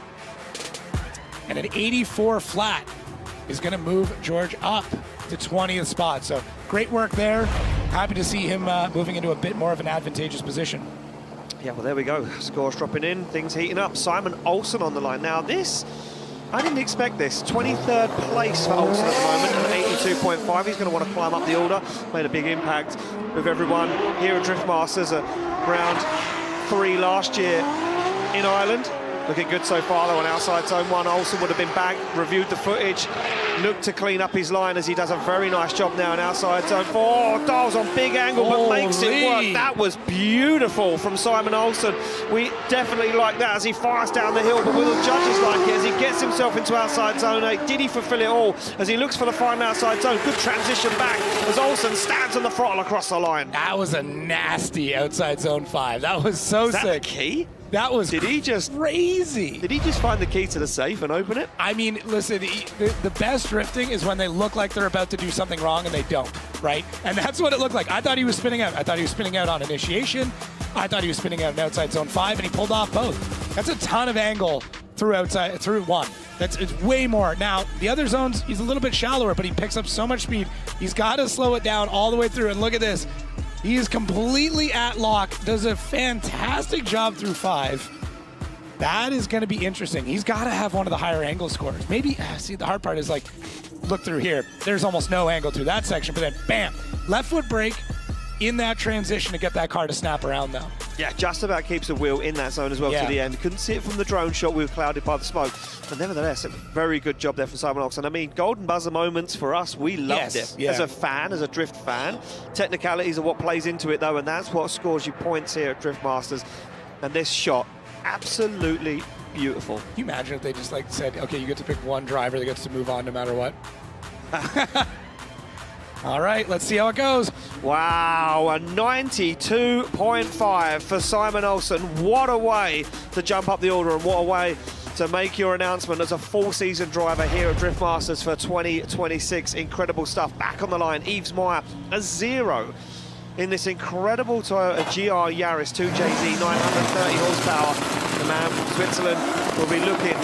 And an 84 flat is going to move George up to 20th spot. So great work there. Happy to see him moving into a bit more of an advantageous position. Yeah, well, there we go. Scores dropping in, things heating up. Simon Olsen on the line. Now, this, I didn't expect this. 23rd place for Olsen at the moment, and 82.5. He's going to want to climb up the order. Made a big impact with everyone here at DRIFTMASTERS. Round 3 last year in Ireland. Looking good so far, though, on outside zone 1. Olsen would have been back, reviewed the footage, looked to clean up his line as he does a very nice job now in outside zone 4. Oh, dials on big angle, but makes it work. That was beautiful from Simon Olsen. We definitely like that as he fires down the hill, but will the judges like it as he gets himself into outside zone 8? Did he fulfill it all as he looks for the final outside zone? Good transition back as Olsen stands on the throttle across the line. That was a nasty outside zone 5. That was so Is that sick. the key? That was Did he just crazy. Did he just find the key to the safe and open it? I mean, listen, the best drifting is when they look like they're about to do something wrong and they don't, right? And that's what it looked like. I thought he was spinning out. I thought he was spinning out on initiation. I thought he was spinning out in outside zone 5, and he pulled off both. That's a ton of angle through 1. It's way more. Now, the other zones, he's a little bit shallower, but he picks up so much speed. He's got to slow it down all the way through, and look at this. He is completely at lock, does a fantastic job through 5. That is going to be interesting. He's got to have one of the higher angle scores. Maybe, see, the hard part is like, look through here. There's almost no angle through that section, but then bam, left foot brake in that transition to get that car to snap around though. Yeah, just about keeps the wheel in that zone as well to the end. Couldn't see it from the drone shot. We were clouded by the smoke. But nevertheless, a very good job there from Simon Olsen. I mean, golden buzzer moments for us, we loved it. Yeah. As a fan, as a drift fan. Technicalities are what plays into it, though, and that's what scores you points here at Drift Masters. And this shot, absolutely beautiful. Can you imagine if they just like said, okay, you get to pick one driver that gets to move on no matter what? All right, let's see how it goes. Wow, a 92.5 for Simon Olsen. What a way to jump up the order, and what a way to make your announcement as a full-season driver here at Drift Masters for 2026. Incredible stuff. Back on the line, Yves Meyer, a 0 in this incredible Toyota GR Yaris 2JZ, 930 horsepower. The man from Switzerland will be looking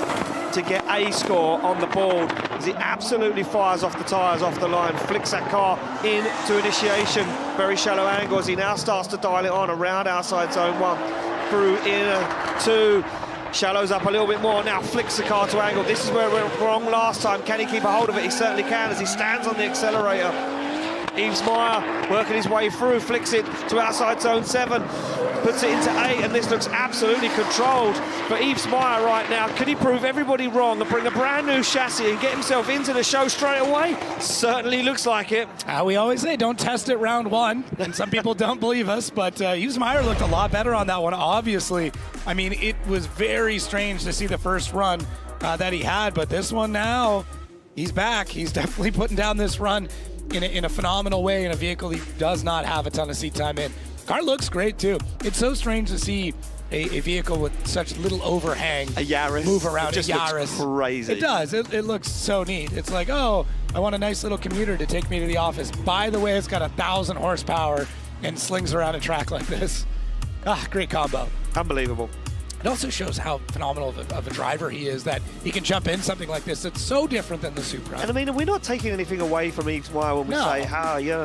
to get a score on the board as he absolutely fires off the tyres off the line, flicks that car into initiation, very shallow angle as he now starts to dial it on around outside zone 1, through inner 2, shallows up a little bit more, now flicks the car to angle. This is where we went wrong last time. Can he keep a hold of it? He certainly can as he stands on the accelerator. Yves Meyer working his way through, flicks it to outside zone 7, puts it into 8, and this looks absolutely controlled for Yves Meyer right now. Could he prove everybody wrong and bring a brand new chassis and get himself into the show straight away? Certainly looks like it. We always say don't test it round 1, and some people don't believe us, but Yves Meyer looked a lot better on that one, obviously. I mean, it was very strange to see the first run that he had, but this one now, he's back. He's definitely putting down this run in a phenomenal way in a vehicle he does not have a ton of seat time in. Car looks great too. It's so strange to see a vehicle with such little overhang a Yaris move around. It just a Yaris looks crazy. It does. It looks so neat. It's like, oh, I want a nice little commuter to take me to the office. By the way, it's got 1,000 horsepower and slings around a track like this. Great combo. Unbelievable. It also shows how phenomenal of a driver he is, that he can jump in something like this. It's so different than the Supra. And I mean, we're not taking anything away from Yves Meyer when we say,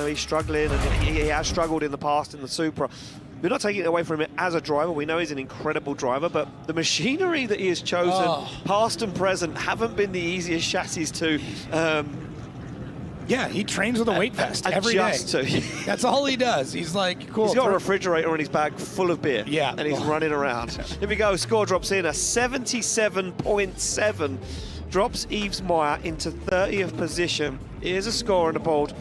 he's struggling, and he has struggled in the past in the Supra. We're not taking it away from him as a driver. We know he's an incredible driver, but the machinery that he has chosen, past and present, haven't been the easiest chassis to yeah, he trains with a weight vest every day. That's all he does. He's like, cool. He's got a refrigerator in his bag full of beer. Yeah. And he's running around. Here we go. Score drops in. A 77.7 drops Yves Meyer into 30th position. Here's a score on the board.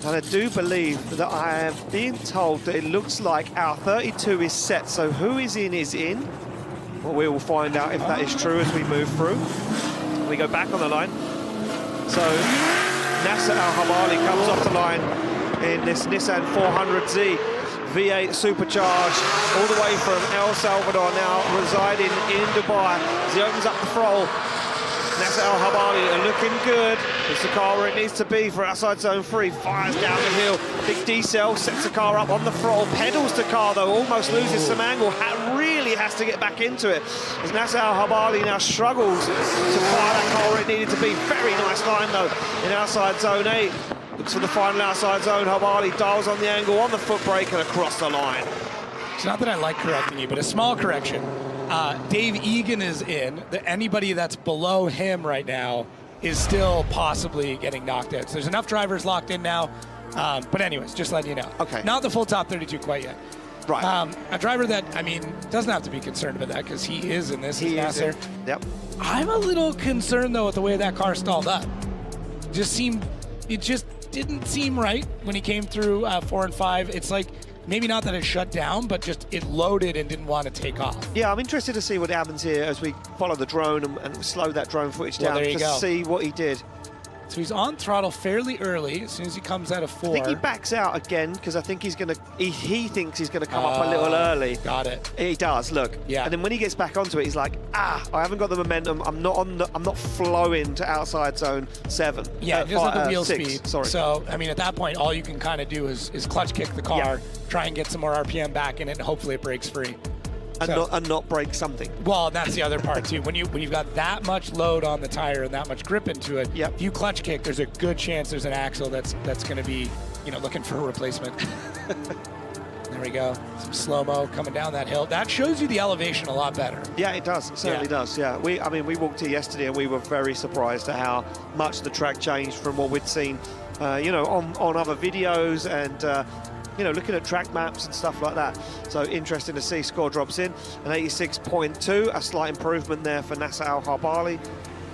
And I do believe that I am being told that it looks like our 32 is set. So who is in is in. Well, we will find out if that is true as we move through. We go back on the line. So Nasser Al-Habali comes off the line in this Nissan 400Z V8 supercharged all the way from El Salvador, now residing in Dubai. As he opens up the throttle, Nasser Al-Habali looking good. It's the car where it needs to be for outside zone 3. Fires down the hill. Big decel, sets the car up on the throttle. Pedals the car though, almost loses some angle. Really has to get back into it. As Nasser Al-Habali now struggles to fire that car where it needed to be. Very nice line though in outside zone 8. Looks for the final outside zone. Habali dials on the angle, on the foot brake and across the line. It's not that I like correcting you, but a small correction. Dave Egan is in. Anybody that's below him right now is still possibly getting knocked out. So there's enough drivers locked in now. But anyways, just letting you know. Okay. Not the full top 32 quite yet. Right. A driver that, I mean, doesn't have to be concerned about that because he is in this. He is Nasser. in. Yep. I'm a little concerned, though, with the way that car stalled up. It just didn't seem right when he came through 4 and 5. It's like, maybe not that it shut down, but just it loaded and didn't want to take off. Yeah, I'm interested to see what happens here as we follow the drone and slow that drone footage down to see what he did. So he's on throttle fairly early as soon as he comes out of 4. I think he backs out again because I think he's going to, he thinks he's going to come up a little early. Got it. He does, look. Yeah. And then when he gets back onto it, he's like, I haven't got the momentum. I'm not flowing to outside zone 7. Yeah, just at the wheel 6, speed. sorry. So, I mean, at that point, all you can kind of do is clutch kick the car, try and get some more RPM back in it, and hopefully it breaks free. And not break something. Well, that's the other part too. When you've got that much load on the tire and that much grip into it, if you clutch kick, there's a good chance there's an axle that's going to be, looking for a replacement. There we go. Some slow-mo coming down that hill. That shows you the elevation a lot better. Yeah, it does. It certainly does. Yeah. We walked here yesterday and we were very surprised at how much the track changed from what we'd seen, on other videos and. Looking at track maps and stuff like that. So interesting to see. Score drops in an 86.2, a slight improvement there for Nasser Al-Harbali.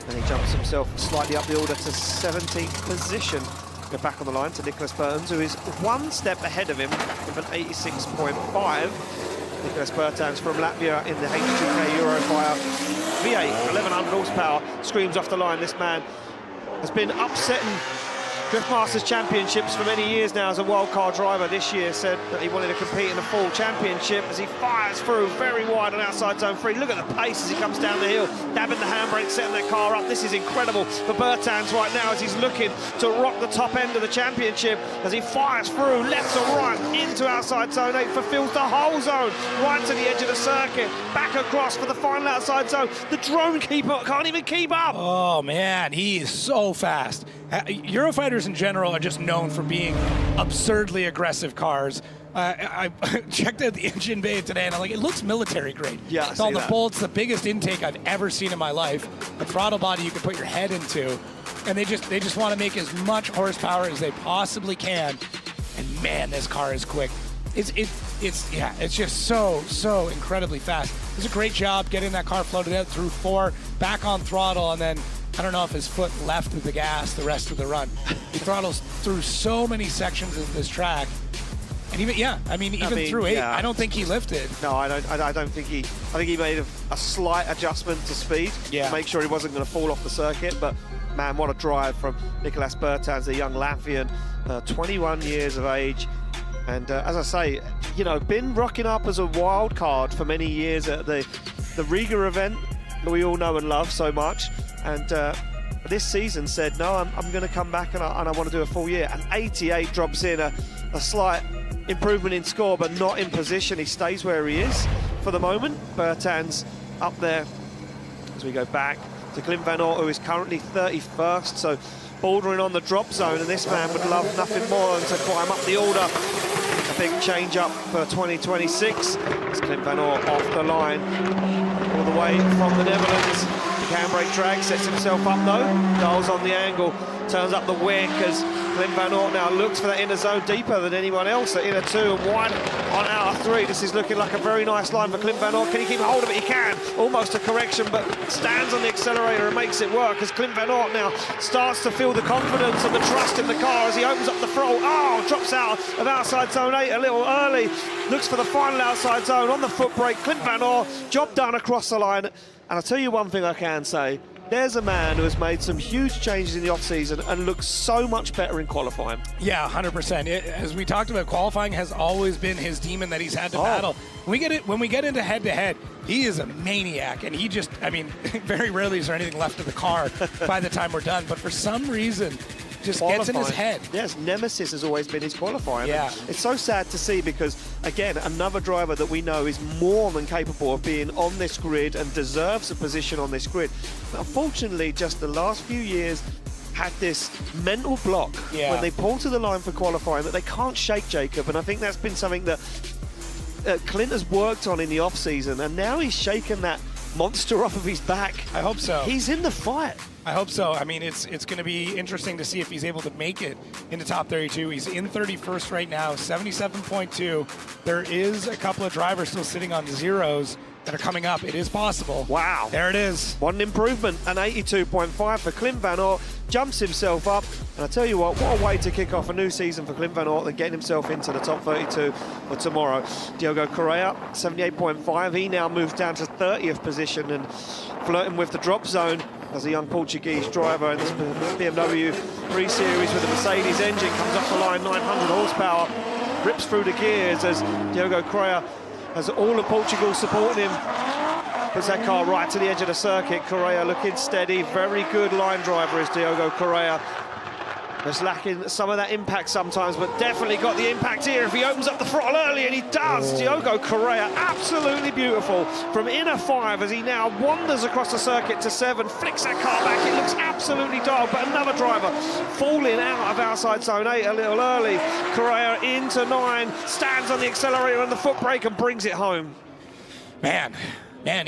And he jumps himself slightly up the order to 17th position. Go back on the line to Nicholas Bertens, who is one step ahead of him with an 86.5. Nicholas Bertens from Latvia in the H2K Eurofire V8, 1100 horsepower, screams off the line. This man has been upsetting DRIFTMASTER's championships for many years now as a wildcard driver. This year said that he wanted to compete in a full championship as he fires through very wide on outside zone 3. Look at the pace as he comes down the hill, dabbing the handbrake, setting that car up. This is incredible for Bertens right now as he's looking to rock the top end of the championship as he fires through left to right into outside zone 8, fulfills the whole zone right to the edge of the circuit, back across for the final outside zone. The drone keeper can't even keep up. Oh man, he is so fast. Eurofighters in general are just known for being absurdly aggressive cars. I checked out the engine bay today and I'm like, it looks military grade. Yeah, it's all the bolts, the biggest intake I've ever seen in my life. A throttle body you can put your head into. And they just want to make as much horsepower as they possibly can. And man, this car is quick. It's just so incredibly fast. It's a great job getting that car floated out through 4, back on throttle, and then I don't know if his foot left the gas the rest of the run. He throttles through so many sections of this track. And even through 8, I don't think he lifted. No, I don't think he. I think he made a slight adjustment to speed to make sure he wasn't going to fall off the circuit. But man, what a drive from Nicholas Bertens, the young Latvian, 21 years of age. And as I say, been rocking up as a wild card for many years at the Riga event that we all know and love so much. And this season said, no, I'm going to come back and I want to do a full year. And 88 drops in a slight improvement in score, but not in position. He stays where he is for the moment. Bertens up there as we go back to Clint Van Aert, who is currently 31st, so bordering on the drop zone. And this man would love nothing more than to climb up the order. A big change up for 2026. As Clint Van Aert off the line all the way from the Netherlands. The handbrake drag, sets himself up though, dials on the angle, turns up the wick as Clint Van Aert now looks for that inner zone deeper than anyone else. At inner 2 and 1 on outer 3. This is looking like a very nice line for Clint Van Aert. Can he keep hold of it? He can. Almost a correction, but stands on the accelerator and makes it work as Clint Van Aert now starts to feel the confidence and the trust in the car as he opens up the throttle. Oh, drops out of outside zone 8 a little early. Looks for the final outside zone on the foot brake. Clint Van Aert, job done across the line. And I'll tell you one thing I can say. There's a man who has made some huge changes in the off-season and looks so much better in qualifying. Yeah, 100%. As we talked about, qualifying has always been his demon that he's had to battle. When we get into head-to-head, he is a maniac, and he just, very rarely is there anything left of the car by the time we're done. But for some reason, just gets in his head. Yes, nemesis has always been his qualifying. Yeah. It's so sad to see because, again, another driver that we know is more than capable of being on this grid and deserves a position on this grid. But unfortunately, just the last few years had this mental block when they pull to the line for qualifying that they can't shake, Jacob. And I think that's been something that Clint has worked on in the off-season, and now he's shaken that monster off of his back. I hope so. He's in the fight. I hope so. I mean, it's going to be interesting to see if he's able to make it into top 32. He's in 31st right now, 77.2. There is a couple of drivers still sitting on zeros that are coming up. It is possible. Wow. There it is. What an improvement. An 82.5 for Clint Van Aert. Jumps himself up. And I tell you what a way to kick off a new season for Clint Van Aert than getting himself into the top 32 for tomorrow. Diogo Correa, 78.5. He now moves down to 30th position and flirting with the drop zone as a young Portuguese driver in this BMW 3 Series with a Mercedes engine. Comes off the line, 900 horsepower. Rips through the gears as Diogo Correa has all of Portugal supporting him. Puts that car right to the edge of the circuit. Correa looking steady. Very good line driver is Diogo Correa. Just lacking some of that impact sometimes, but definitely got the impact here if he opens up the throttle early, and he does. Diogo Correa, absolutely beautiful from inner 5 as he now wanders across the circuit to 7, flicks that car back. It looks absolutely dull, but another driver falling out of outside zone 8 a little early. Correa into 9, stands on the accelerator and the foot brake and brings it home. Man,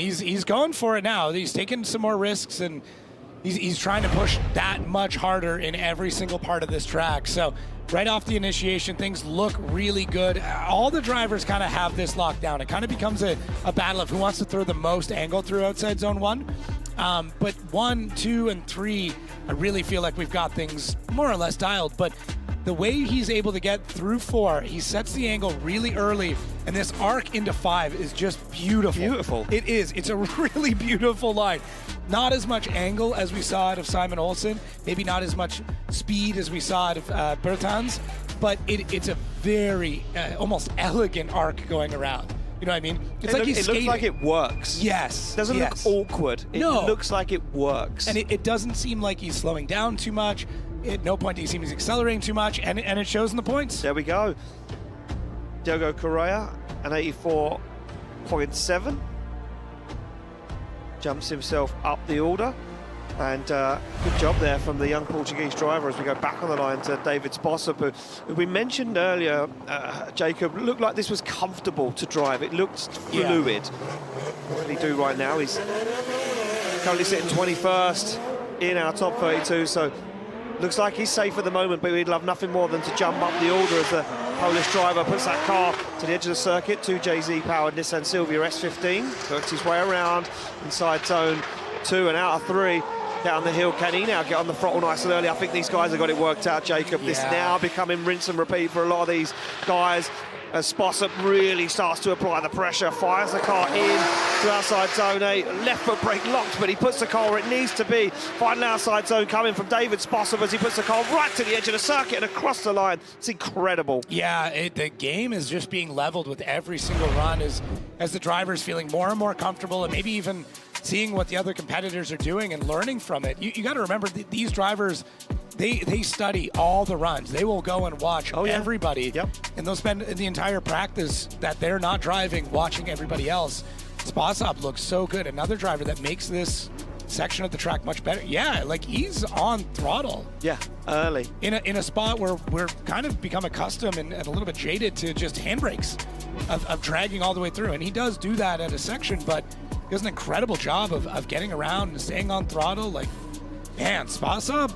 he's going for it now. He's taking some more risks, and he's trying to push that much harder in every single part of this track. So right off the initiation, things look really good. All the drivers kind of have this locked down. It kind of becomes a battle of who wants to throw the most angle through outside zone 1. But 1, 2, and 3, I really feel like we've got things more or less dialed. But the way he's able to get through 4, he sets the angle really early, and this arc into 5 is just beautiful. Beautiful. It is. It's a really beautiful line. Not as much angle as we saw out of Simon Olsen, maybe not as much speed as we saw out of Bertans, but it's a very almost elegant arc going around. You know what I mean? It's like he's skating. It looks like it works. Yes. It doesn't look awkward. It looks like it works. And it doesn't seem like he's slowing down too much. At no point do you seem he's accelerating too much, and it shows in the points. There we go. Diogo Correa, an 84.7. Jumps himself up the order. And good job there from the young Portuguese driver as we go back on the line to David Spossop, who we mentioned earlier, Jacob, looked like this was comfortable to drive. It looked fluid. What did he do right now? He's currently sitting 21st in our top 32, so looks like he's safe at the moment, but we'd love nothing more than to jump up the order as the Polish driver puts that car to the edge of the circuit. 2 JZ-powered Nissan Silvia S15, works his way around inside zone 2 and out of 3. Down the hill, can he now get on the throttle nice and early? I think these guys have got it worked out, Jacob. This now becoming rinse and repeat for a lot of these guys as Spossop really starts to apply the pressure, fires the car in to outside zone 8, left foot brake locked, but he puts the car where it needs to be. Final outside zone coming from David Spossop as he puts the car right to the edge of the circuit and across the line. It's incredible. Yeah, the game is just being leveled with every single run as the driver's feeling more and more comfortable, and maybe even seeing what the other competitors are doing and learning from it. You got to remember, these drivers, they study all the runs. They will go and watch everybody. Yep. And they'll spend the entire practice that they're not driving watching everybody else. Spossop looks so good. Another driver that makes this section of the track much better. Yeah, like he's on throttle. Yeah, early. In a spot where we're kind of become accustomed and a little bit jaded to just handbrakes of dragging all the way through. And he does do that at a section, but he does an incredible job of getting around and staying on throttle. Like, man, Spossop,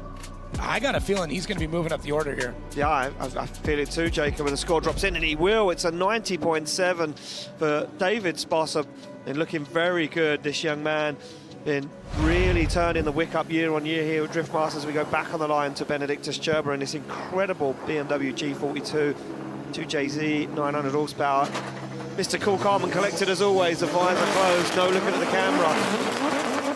I got a feeling he's going to be moving up the order here. Yeah, I feel it too, Jacob, and the score drops in, and he will. It's a 90.7 for David Spossop, and looking very good, this young man. Been really turning the wick up year on year here with DriftMasters. We go back on the line to Benedictus Cherba in this incredible BMW G42, 2JZ, 900 horsepower. Mr. Cool, Calm and Collected as always, the visor closed, no looking at the camera.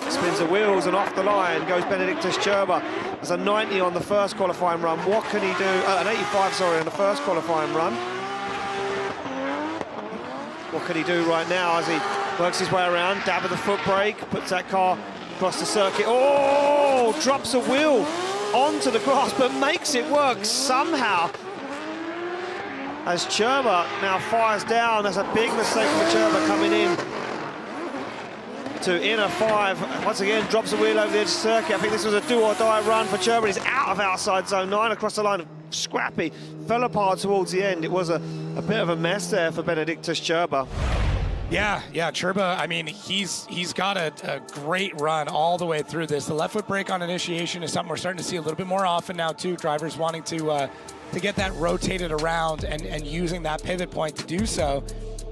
Spins the wheels and off the line goes Benedictus Cherba. There's a 90 on the first qualifying run. What can he do? An 85, sorry, on the first qualifying run. What can he do right now as he works his way around? Dab of the foot brake, puts that car across the circuit. Oh, drops a wheel onto the grass, but makes it work somehow. As Cherba now fires down, that's a big mistake for Cherba coming in to inner 5. Once again, drops a wheel over the edge of the circuit. I think this was a do-or-die run for Cherba. He's out of outside zone 9 across the line. Scrappy, fell apart towards the end. It was a bit of a mess there for Benedictus Cherba. Yeah, Churba, I mean, he's got a great run all the way through this. The left foot brake on initiation is something we're starting to see a little bit more often now, too. Drivers wanting to get that rotated around and using that pivot point to do so.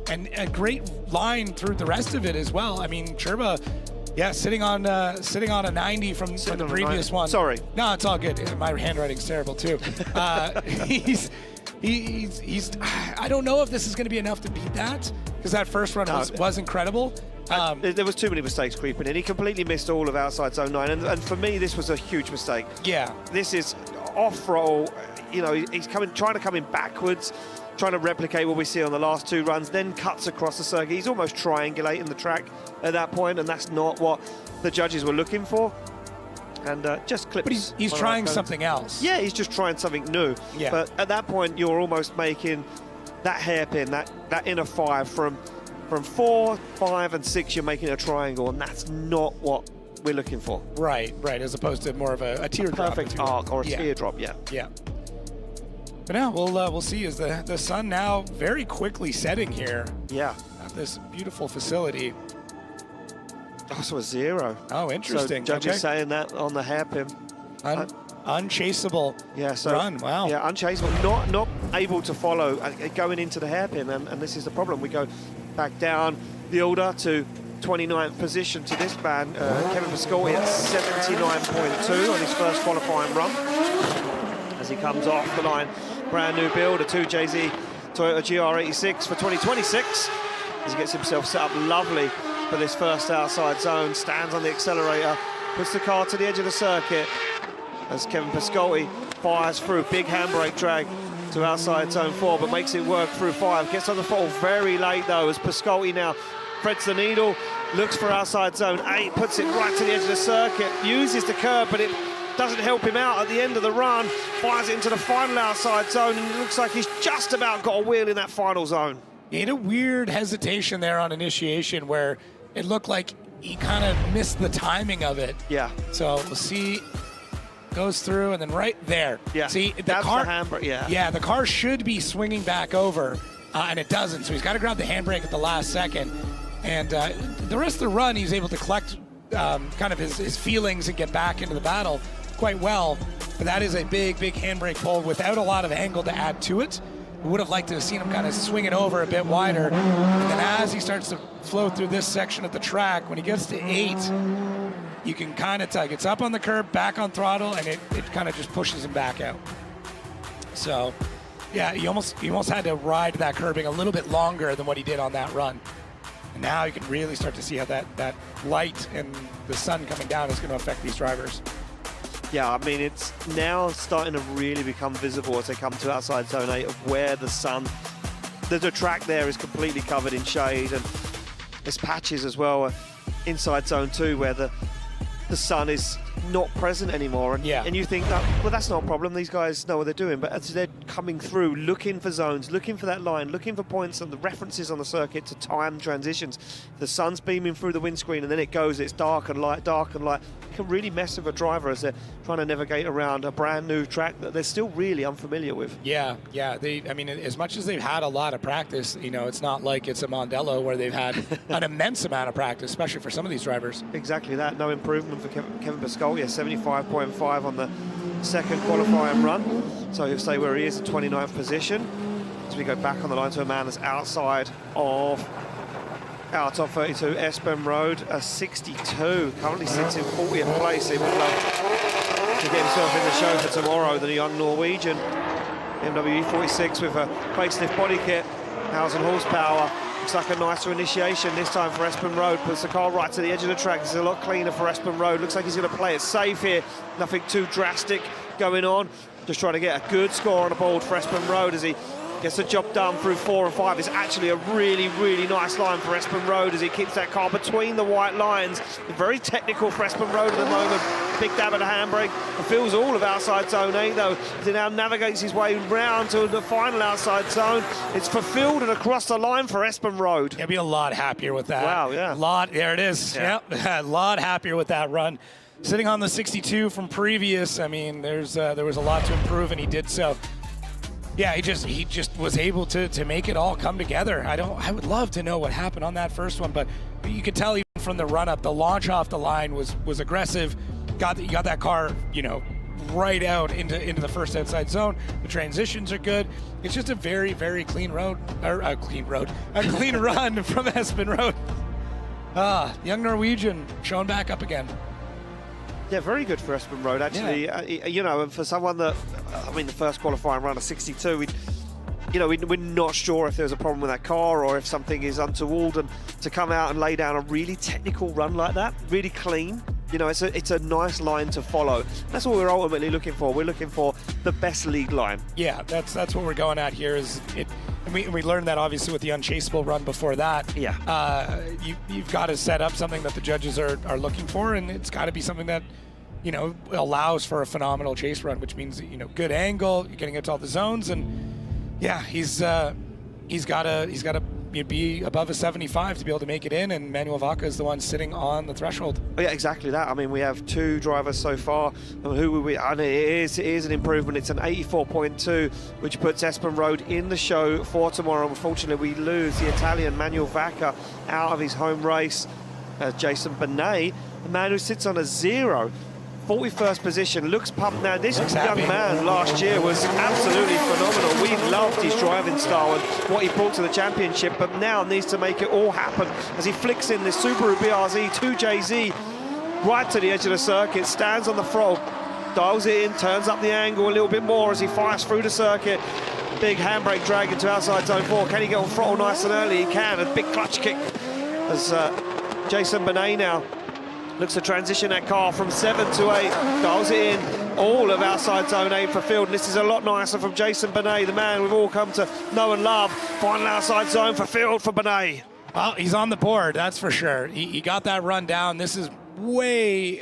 And a great line through the rest of it as well. I mean, Churba, yeah, sitting on a 90 from the previous one. Sorry. No, it's all good. My handwriting's terrible, too. He's I don't know if this is going to be enough to beat that, because that first run was incredible. There was too many mistakes creeping in. He completely missed all of outside zone 9, and for me, this was a huge mistake. Yeah. This is off-roll. You know, he's trying to come in backwards, trying to replicate what we see on the last 2 runs, then cuts across the circuit. He's almost triangulating the track at that point, and that's not what the judges were looking for. And just clips. But he's trying something else. Yeah, he's just trying something new. Yeah. But at that point, you're almost making that hairpin, that inner 5 from 4, 5, and 6. You're making a triangle, and that's not what we're looking for. Right. As opposed to more of a teardrop. Perfect arc or a teardrop. Yeah. But now we'll see as the sun now very quickly setting here. Yeah. At this beautiful facility. Oh, so a 0. Oh, interesting. So judges saying that on the hairpin. Unchaseable run. Wow. Yeah, unchaseable. Not able to follow going into the hairpin, and this is the problem. We go back down the order to 29th position to this man, Kevin Pascotti at 79.2 on his first qualifying run. As he comes off the line, brand new build, a 2JZ Toyota GR86 for 2026. As he gets himself set up lovely for this first outside zone, stands on the accelerator, puts the car to the edge of the circuit as Kevin Pascotti fires through, big handbrake drag to outside zone 4, but makes it work through 5. Gets on the throttle very late though, as Pascotti now threads the needle, looks for outside zone 8, puts it right to the edge of the circuit, uses the curb, but it doesn't help him out at the end of the run, fires it into the final outside zone, and it looks like he's just about got a wheel in that final zone. He had a weird hesitation there on initiation where it looked like he kind of missed the timing of it. Yeah. So we'll see. Goes through, and then right there. Yeah. See, that's the handbrake. Yeah. Yeah, the car should be swinging back over, and it doesn't. So he's got to grab the handbrake at the last second. And the rest of the run, he's able to collect kind of his feelings and get back into the battle quite well. But that is a big handbrake pull without a lot of angle to add to it. We would have liked to have seen him kind of swing it over a bit wider. And then as he starts to flow through this section of the track, when he gets to 8, you can kind of tell. Gets up on the curb, back on throttle, and it kind of just pushes him back out. So, yeah, he almost had to ride that curbing a little bit longer than what he did on that run. And now you can really start to see how that light and the sun coming down is going to affect these drivers. Yeah, I mean, it's now starting to really become visible as they come to outside zone 8 of where the sun, the track there is completely covered in shade, and there's patches as well inside zone 2 where the sun is not present anymore, and you think that, well, that's not a problem, these guys know what they're doing, but as they're coming through, looking for zones, looking for that line, looking for points and the references on the circuit to time transitions, the sun's beaming through the windscreen, and then it goes, it's dark and light, it can really mess with a driver as they're trying to navigate around a brand new track that they're still really unfamiliar with. Yeah, I mean, as much as they've had a lot of practice, you know, it's not like it's a Mondello where they've had an immense amount of practice, especially for some of these drivers. Exactly that, no improvement for Kevin Pascotti, a 75.5 on the second qualifying run. So he'll stay where he is at 29th position. As we go back on the line to a man that's outside of our top 32, Espen Road, a 62. Currently sits in 40th place. He would love to get himself in the show for tomorrow, the young Norwegian. BMW E46 with a facelift body kit, 1,000 horsepower. Looks like a nicer initiation this time for Espen Road. Puts the car right to the edge of the track. This is a lot cleaner for Espen Road. Looks like he's going to play it safe here. Nothing too drastic going on. Just trying to get a good score on the board for Espen Road as he gets the job done through 4 and 5. It's actually a really nice line for Espen Road as he keeps that car between the white lines. Very technical for Espen Road at the moment. Big dab at the handbrake. Feels all of outside zone 8 though, as he now navigates his way round to the final outside zone. It's fulfilled and across the line for Espen Road. He'll be a lot happier with that. Wow, yeah. There it is. Yeah. Yep. A lot happier with that run. Sitting on the 62 from previous, I mean, there was a lot to improve, and he did so. Yeah, he just was able to make it all come together. I would love to know what happened on that first one, but you could tell even from the run up, the launch off the line was aggressive. You got that car, right out into the first outside zone. The transitions are good. It's just a very, very clean run from Espen Road. Young Norwegian showing back up again. Yeah, very good for Espen Road, actually. Yeah. And for someone that, the first qualifying run of 62, we're not sure if there's a problem with that car or if something is untoward, and to come out and lay down a really technical run like that, really clean, it's a nice line to follow. That's what we're ultimately looking for. We're looking for the best league line. Yeah, that's what we're going at here. And we learned that obviously with the unchaseable run before that. Yeah. You've got to set up something that the judges are looking for, and it's got to be something that allows for a phenomenal chase run, which means good angle, you're getting into all the zones, and yeah, he's got to be above a 75 to be able to make it in, and Manuel Vaca is the one sitting on the threshold. Oh, yeah, exactly that. We have 2 drivers so far. Who will we? And it is an improvement. It's an 84.2, which puts Espen Road in the show for tomorrow. Unfortunately, we lose the Italian Manuel Vaca out of his home race. Jason Benet, the man who sits on a 0. 41st position, looks pumped now. This young man last year was absolutely phenomenal. We loved his driving style and what he brought to the championship, but now needs to make it all happen as he flicks in this Subaru BRZ 2JZ right to the edge of the circuit, stands on the throttle, dials it in, turns up the angle a little bit more as he fires through the circuit. Big handbrake drag into outside zone 4. Can he get on throttle nice and early? He can. A big clutch kick as Jason Benet now looks to transition that car from 7 to 8, dials it in, all of outside zone 8 for field. And this is a lot nicer from Jason Benet, the man we've all come to know and love. Final outside zone for field for Benet. Well, he's on the board, that's for sure. He got that run down. This is a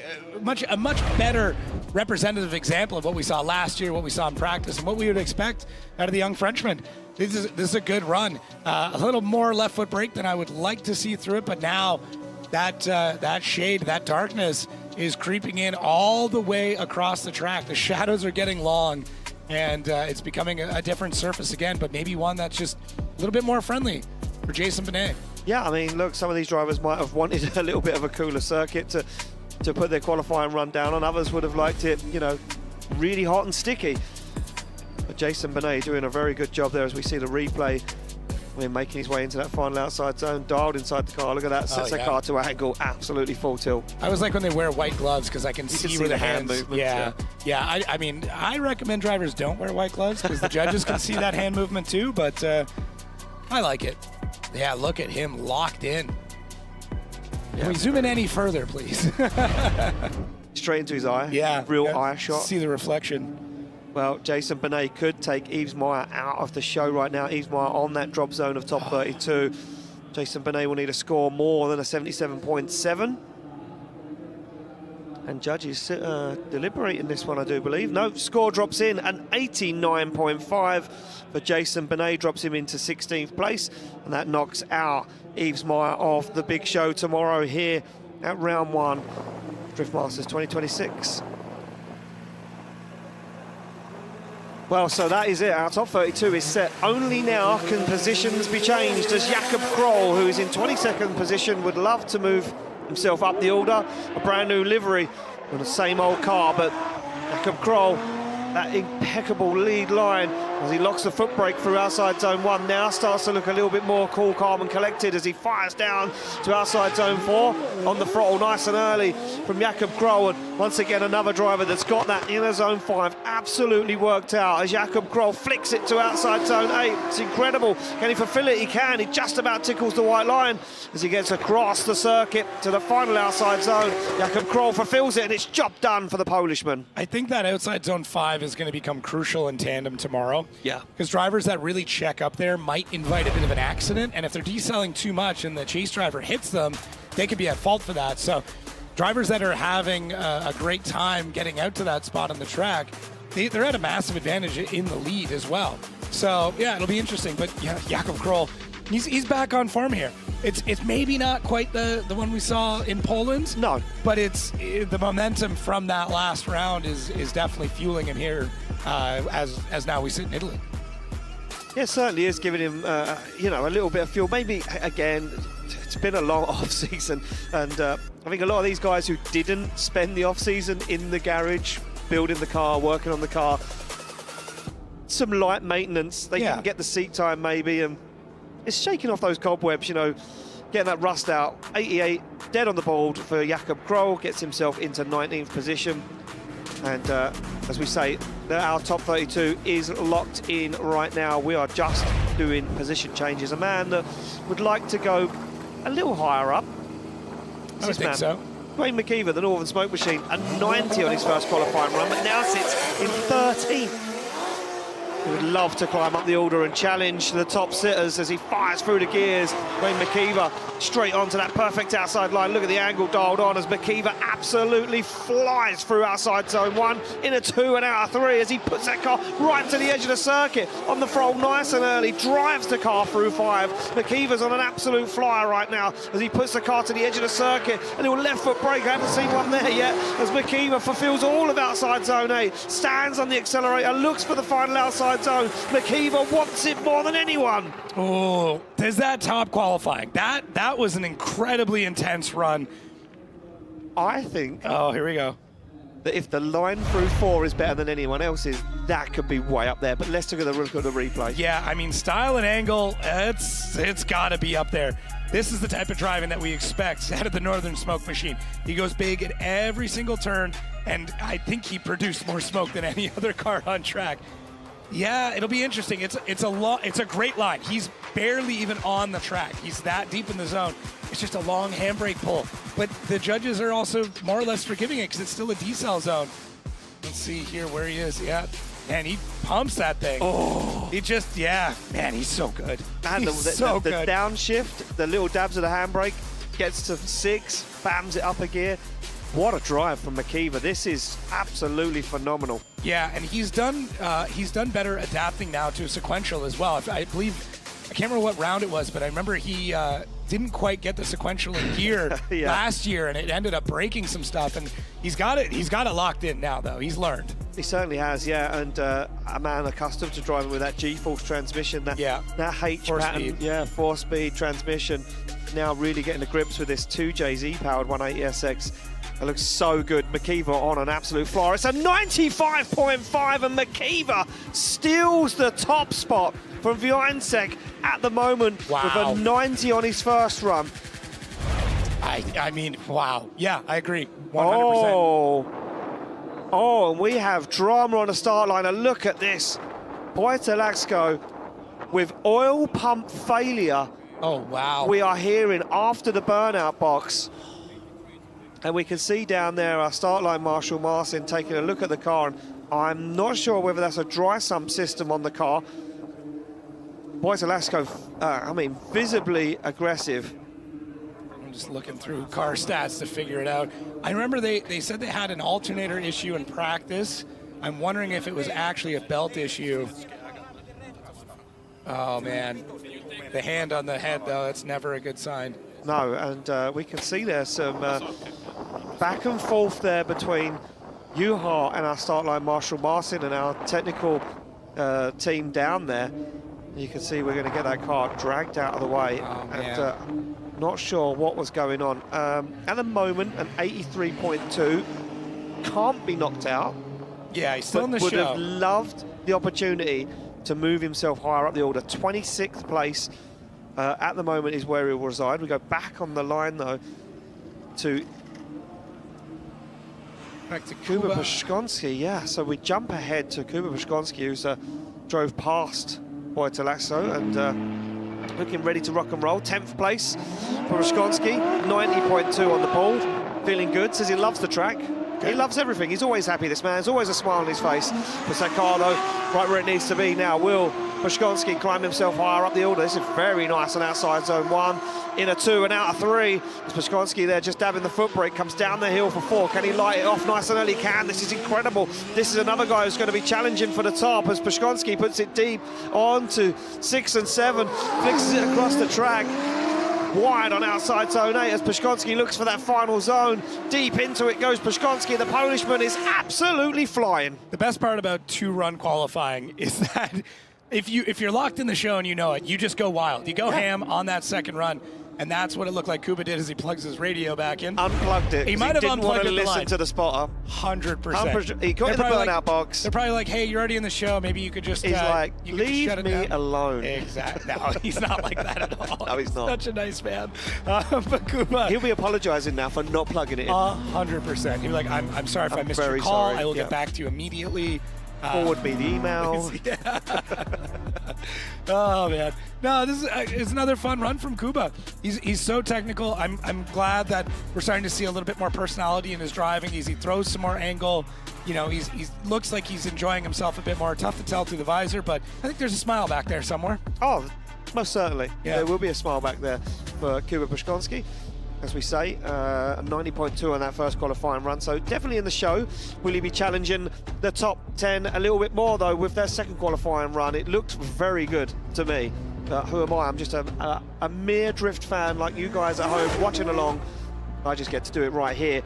much better representative example of what we saw last year, what we saw in practice, and what we would expect out of the young Frenchman. This is a good run. A little more left foot brake than I would like to see through it, but now that shade, that darkness is creeping in all the way across the track. The shadows are getting long, and it's becoming a different surface again, but maybe one that's just a little bit more friendly for Jason Benet. Yeah, look, some of these drivers might have wanted a little bit of a cooler circuit to put their qualifying run down on. Others would have liked it, really hot and sticky. But Jason Benet doing a very good job there as we see the replay. We're making his way into that final outside zone, dialed inside the car. Look at that, sets the car to angle, absolutely full tilt. I was like when they wear white gloves because I can see where the hand movements. Yeah. I recommend drivers don't wear white gloves because the judges can see that hand movement too, but I like it. Yeah, look at him locked in. Can we zoom in any further, please? Straight into his eye. Yeah. Real eye shot. See the reflection. Well, Jason Benet could take Yves Meyer out of the show right now. Yves Meyer on that drop zone of top 32. Jason Benet will need a score more than a 77.7. And judges deliberating this one, I do believe. No, score drops in, an 89.5 for Jason Benet, drops him into 16th place. And that knocks out Yves Meyer off the big show tomorrow here at round 1, DriftMasters 2026. Well, so that is it. Our top 32 is set. Only now can positions be changed as Jakob Kroll, who is in 22nd position, would love to move himself up the order. A brand new livery on the same old car, but Jakob Kroll, that impeccable lead line as he locks the foot brake through outside zone 1, now starts to look a little bit more cool, calm and collected as he fires down to outside zone 4 on the throttle nice and early from Jakob Kroll. And once again, another driver that's got that inner zone 5 absolutely worked out as Jakob Kroll flicks it to outside zone 8. It's incredible. Can he fulfill it? He can. He just about tickles the white line as he gets across the circuit to the final outside zone. Jakob Kroll fulfills it, and it's job done for the Polishman. I think that outside zone 5 is going to become crucial in tandem tomorrow. Yeah. Because drivers that really check up there might invite a bit of an accident, and if they're decelling too much and the chase driver hits them, they could be at fault for that. So drivers that are having a great time getting out to that spot on the track, they're at a massive advantage in the lead as well. So yeah, it'll be interesting. But yeah, Jakob Kroll, he's back on form here. It's maybe not quite the one we saw in Poland. No. But it's the momentum from that last round is definitely fueling him here as now we sit in Italy. Yeah, certainly is giving him, you know, a little bit of fuel. Maybe, again, it's been a long off-season, and I think a lot of these guys who didn't spend the off-season in the garage, building the car, working on the car, some light maintenance, they can get the seat time maybe, and it's shaking off those cobwebs, you know, getting that rust out. 88, dead on the board for Jakob Kroll, gets himself into 19th position. And as we say, our top 32 is locked in right now. We are just doing position changes. A man that would like to go a little higher up. I would think so. Dwayne McKeever, the Northern Smoke Machine, a 90 on his first qualifying run, but now sits in 13th. He would love to climb up the order and challenge the top sitters as he fires through the gears. Wayne McKeever straight onto that perfect outside line. Look at the angle dialed on as McKeever absolutely flies through outside zone 1 in a 2 and out of 3 as he puts that car right to the edge of the circuit. On the throttle nice and early, drives the car through 5. McKeever's on an absolute flyer right now as he puts the car to the edge of the circuit. A little left foot brake, I haven't seen one there yet, as McKeever fulfills all of outside zone 8, stands on the accelerator, looks for the final outside zone. McKeever wants it more than anyone. Oh, there's that top qualifying. That was an incredibly intense run. I think here we go. that if the line through 4 is better than anyone else's, that could be way up there. But let's look at the replay. Yeah, I mean, style and angle, it's got to be up there. This is the type of driving that we expect out of the Northern Smoke Machine. He goes big at every single turn, and I think he produced more smoke than any other car on track. Yeah, it'll be interesting. It's a great line. He's barely even on the track. He's that deep in the zone. It's just a long handbrake pull. But the judges are also more or less forgiving it because it's still a decel zone. Let's see here where he is. Yeah, and he pumps that thing. Oh, He just, man, he's so good. and He's the so good. downshift, the little dabs of the handbrake, gets to 6, bams it up a gear. What a drive from McKeever. This is absolutely phenomenal. Yeah, and he's done better adapting now to a sequential as well. I believe, I can't remember what round it was, but I remember he didn't quite get the sequential in gear last year, and it ended up breaking some stuff. And he's got it locked in now, though. He's learned. He certainly has, yeah, and a man accustomed to driving with that G-force transmission, that H pattern, 4-speed transmission. Now really getting to grips with this 2JZ powered 180SX. It looks so good. McKeever on an absolute flyer. It's a 95.5, and McKeever steals the top spot from Wiancek at the moment with a 90 on his first run. I mean, wow. Yeah, I agree. 100%. Oh, and we have drama on the start line. And look at this. Boytalaxco with oil pump failure. Oh, wow. We are hearing after the burnout box. And we can see down there our start line Marshall Martin taking a look at the car. And I'm not sure whether that's a dry sump system on the car. Boytalaxco, I mean, visibly aggressive. I'm just looking through car stats to figure it out. I remember they said they had an alternator issue in practice. I'm wondering if it was actually a belt issue. Oh, man. The hand on the head, though, that's never a good sign. No, and we can see there's some back and forth there between Juha and our start line Marshall Martin and our technical team down there. You can see we're going to get that car dragged out of the way. And not sure what was going on. At the moment, an 83.2 can't be knocked out. Yeah, he's still in the show. Would have loved the opportunity to move himself higher up the order. 26th place at the moment is where he'll reside. We go back on the line, though, to Kuba Pashkonsky. Yeah, so we jump ahead to Kuba Pashkonsky, who's drove past Boytalaxco and looking ready to rock and roll. 10th place for Pashkonsky, 90.2 on the board. Feeling good, says he loves the track. He loves everything. He's always happy, this man. There's always a smile on his face. Puts that car, though, right where it needs to be now. Will Pashkonsky climb himself higher up the order? This is very nice on outside zone 1. In a 2 and out of 3. It's Pashkonsky there just dabbing the foot brake. Comes down the hill for 4. Can he light it off nice and early? Can. This is incredible. This is another guy who's going to be challenging for the top as Pashkonsky puts it deep onto 6 and 7. Flicks it across the track. Wide on outside zone 8 as Pashkonsky looks for that final zone. Deep into it goes Pashkonsky. The Polishman is absolutely flying. The best part about 2-run qualifying is that if you're locked in the show and you know it, you just go wild. You go ham on that second run. And that's what it looked like Kuba did as he plugs his radio back in. Unplugged it. He might have didn't unplugged want to it listen to the spotter. 100%. He got in the burnout box. They're probably like, hey, you're already in the show. Maybe you could just... He's like, you could leave shut it me down. alone. Exactly. No, he's not like that at all. No, he's not. Such a nice man. But Kuba... He'll be apologizing now for not plugging it in. 100%. He'll be like, I'm sorry if I missed your call. Sorry. I will get back to you immediately. Forward me the email. Yeah. Oh man, no, this is it's another fun run from Kuba. He's so technical. I'm glad that we're starting to see a little bit more personality in his driving. He throws some more angle. You know, he looks like he's enjoying himself a bit more. Tough to tell through the visor, but I think there's a smile back there somewhere. Oh, most certainly. Yeah. There will be a smile back there for Kuba Pushkonski. As we say, a 90.2 on that first qualifying run, so definitely in the show. Will he be challenging the top 10 a little bit more, though, with their second qualifying run? It looked very good to me. Who am I? I'm just a mere drift fan like you guys at home watching along. I just get to do it right here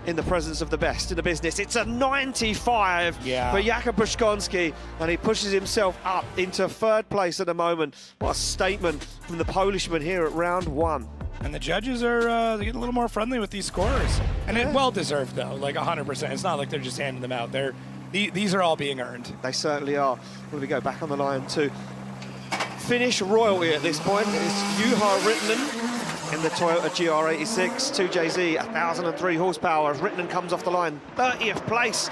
in the presence of the best in the business. It's a 95 for Jakub Pushkonski, and he pushes himself up into third place at the moment. What a statement from the Polishman here at round one. And the judges are getting a little more friendly with these scores. And it well deserved, though, like 100%. It's not like they're just handing them out. These are all being earned. They certainly are. When we go back on the line to finish royalty at this point, it's Juha Rittinen in the Toyota GR86 2JZ, 1,003 horsepower. As Rittinen comes off the line, 30th place.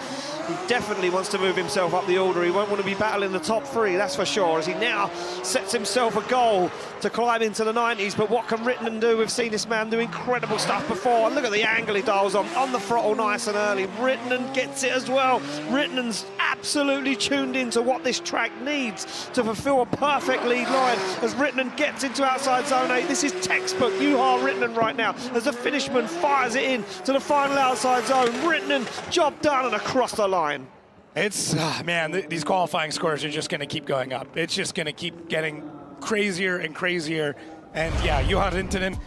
He definitely wants to move himself up the order. He won't want to be battling the top three, that's for sure, as he now sets himself a goal to climb into the 90s. But what can Rittinen do? We've seen this man do incredible stuff before. Look at the angle he dials on the throttle nice and early. Rittinen gets it as well. Rittenen's absolutely tuned into what this track needs to fulfill a perfect lead line as Rittinen gets into outside zone 8. This is textbook Juha Rittinen right now as the finishman fires it in to the final outside zone. Rittinen, job done and across the line. It's, man, these qualifying scores are just going to keep going up. It's just going to keep getting crazier and crazier. And yeah, Juha Rittinen,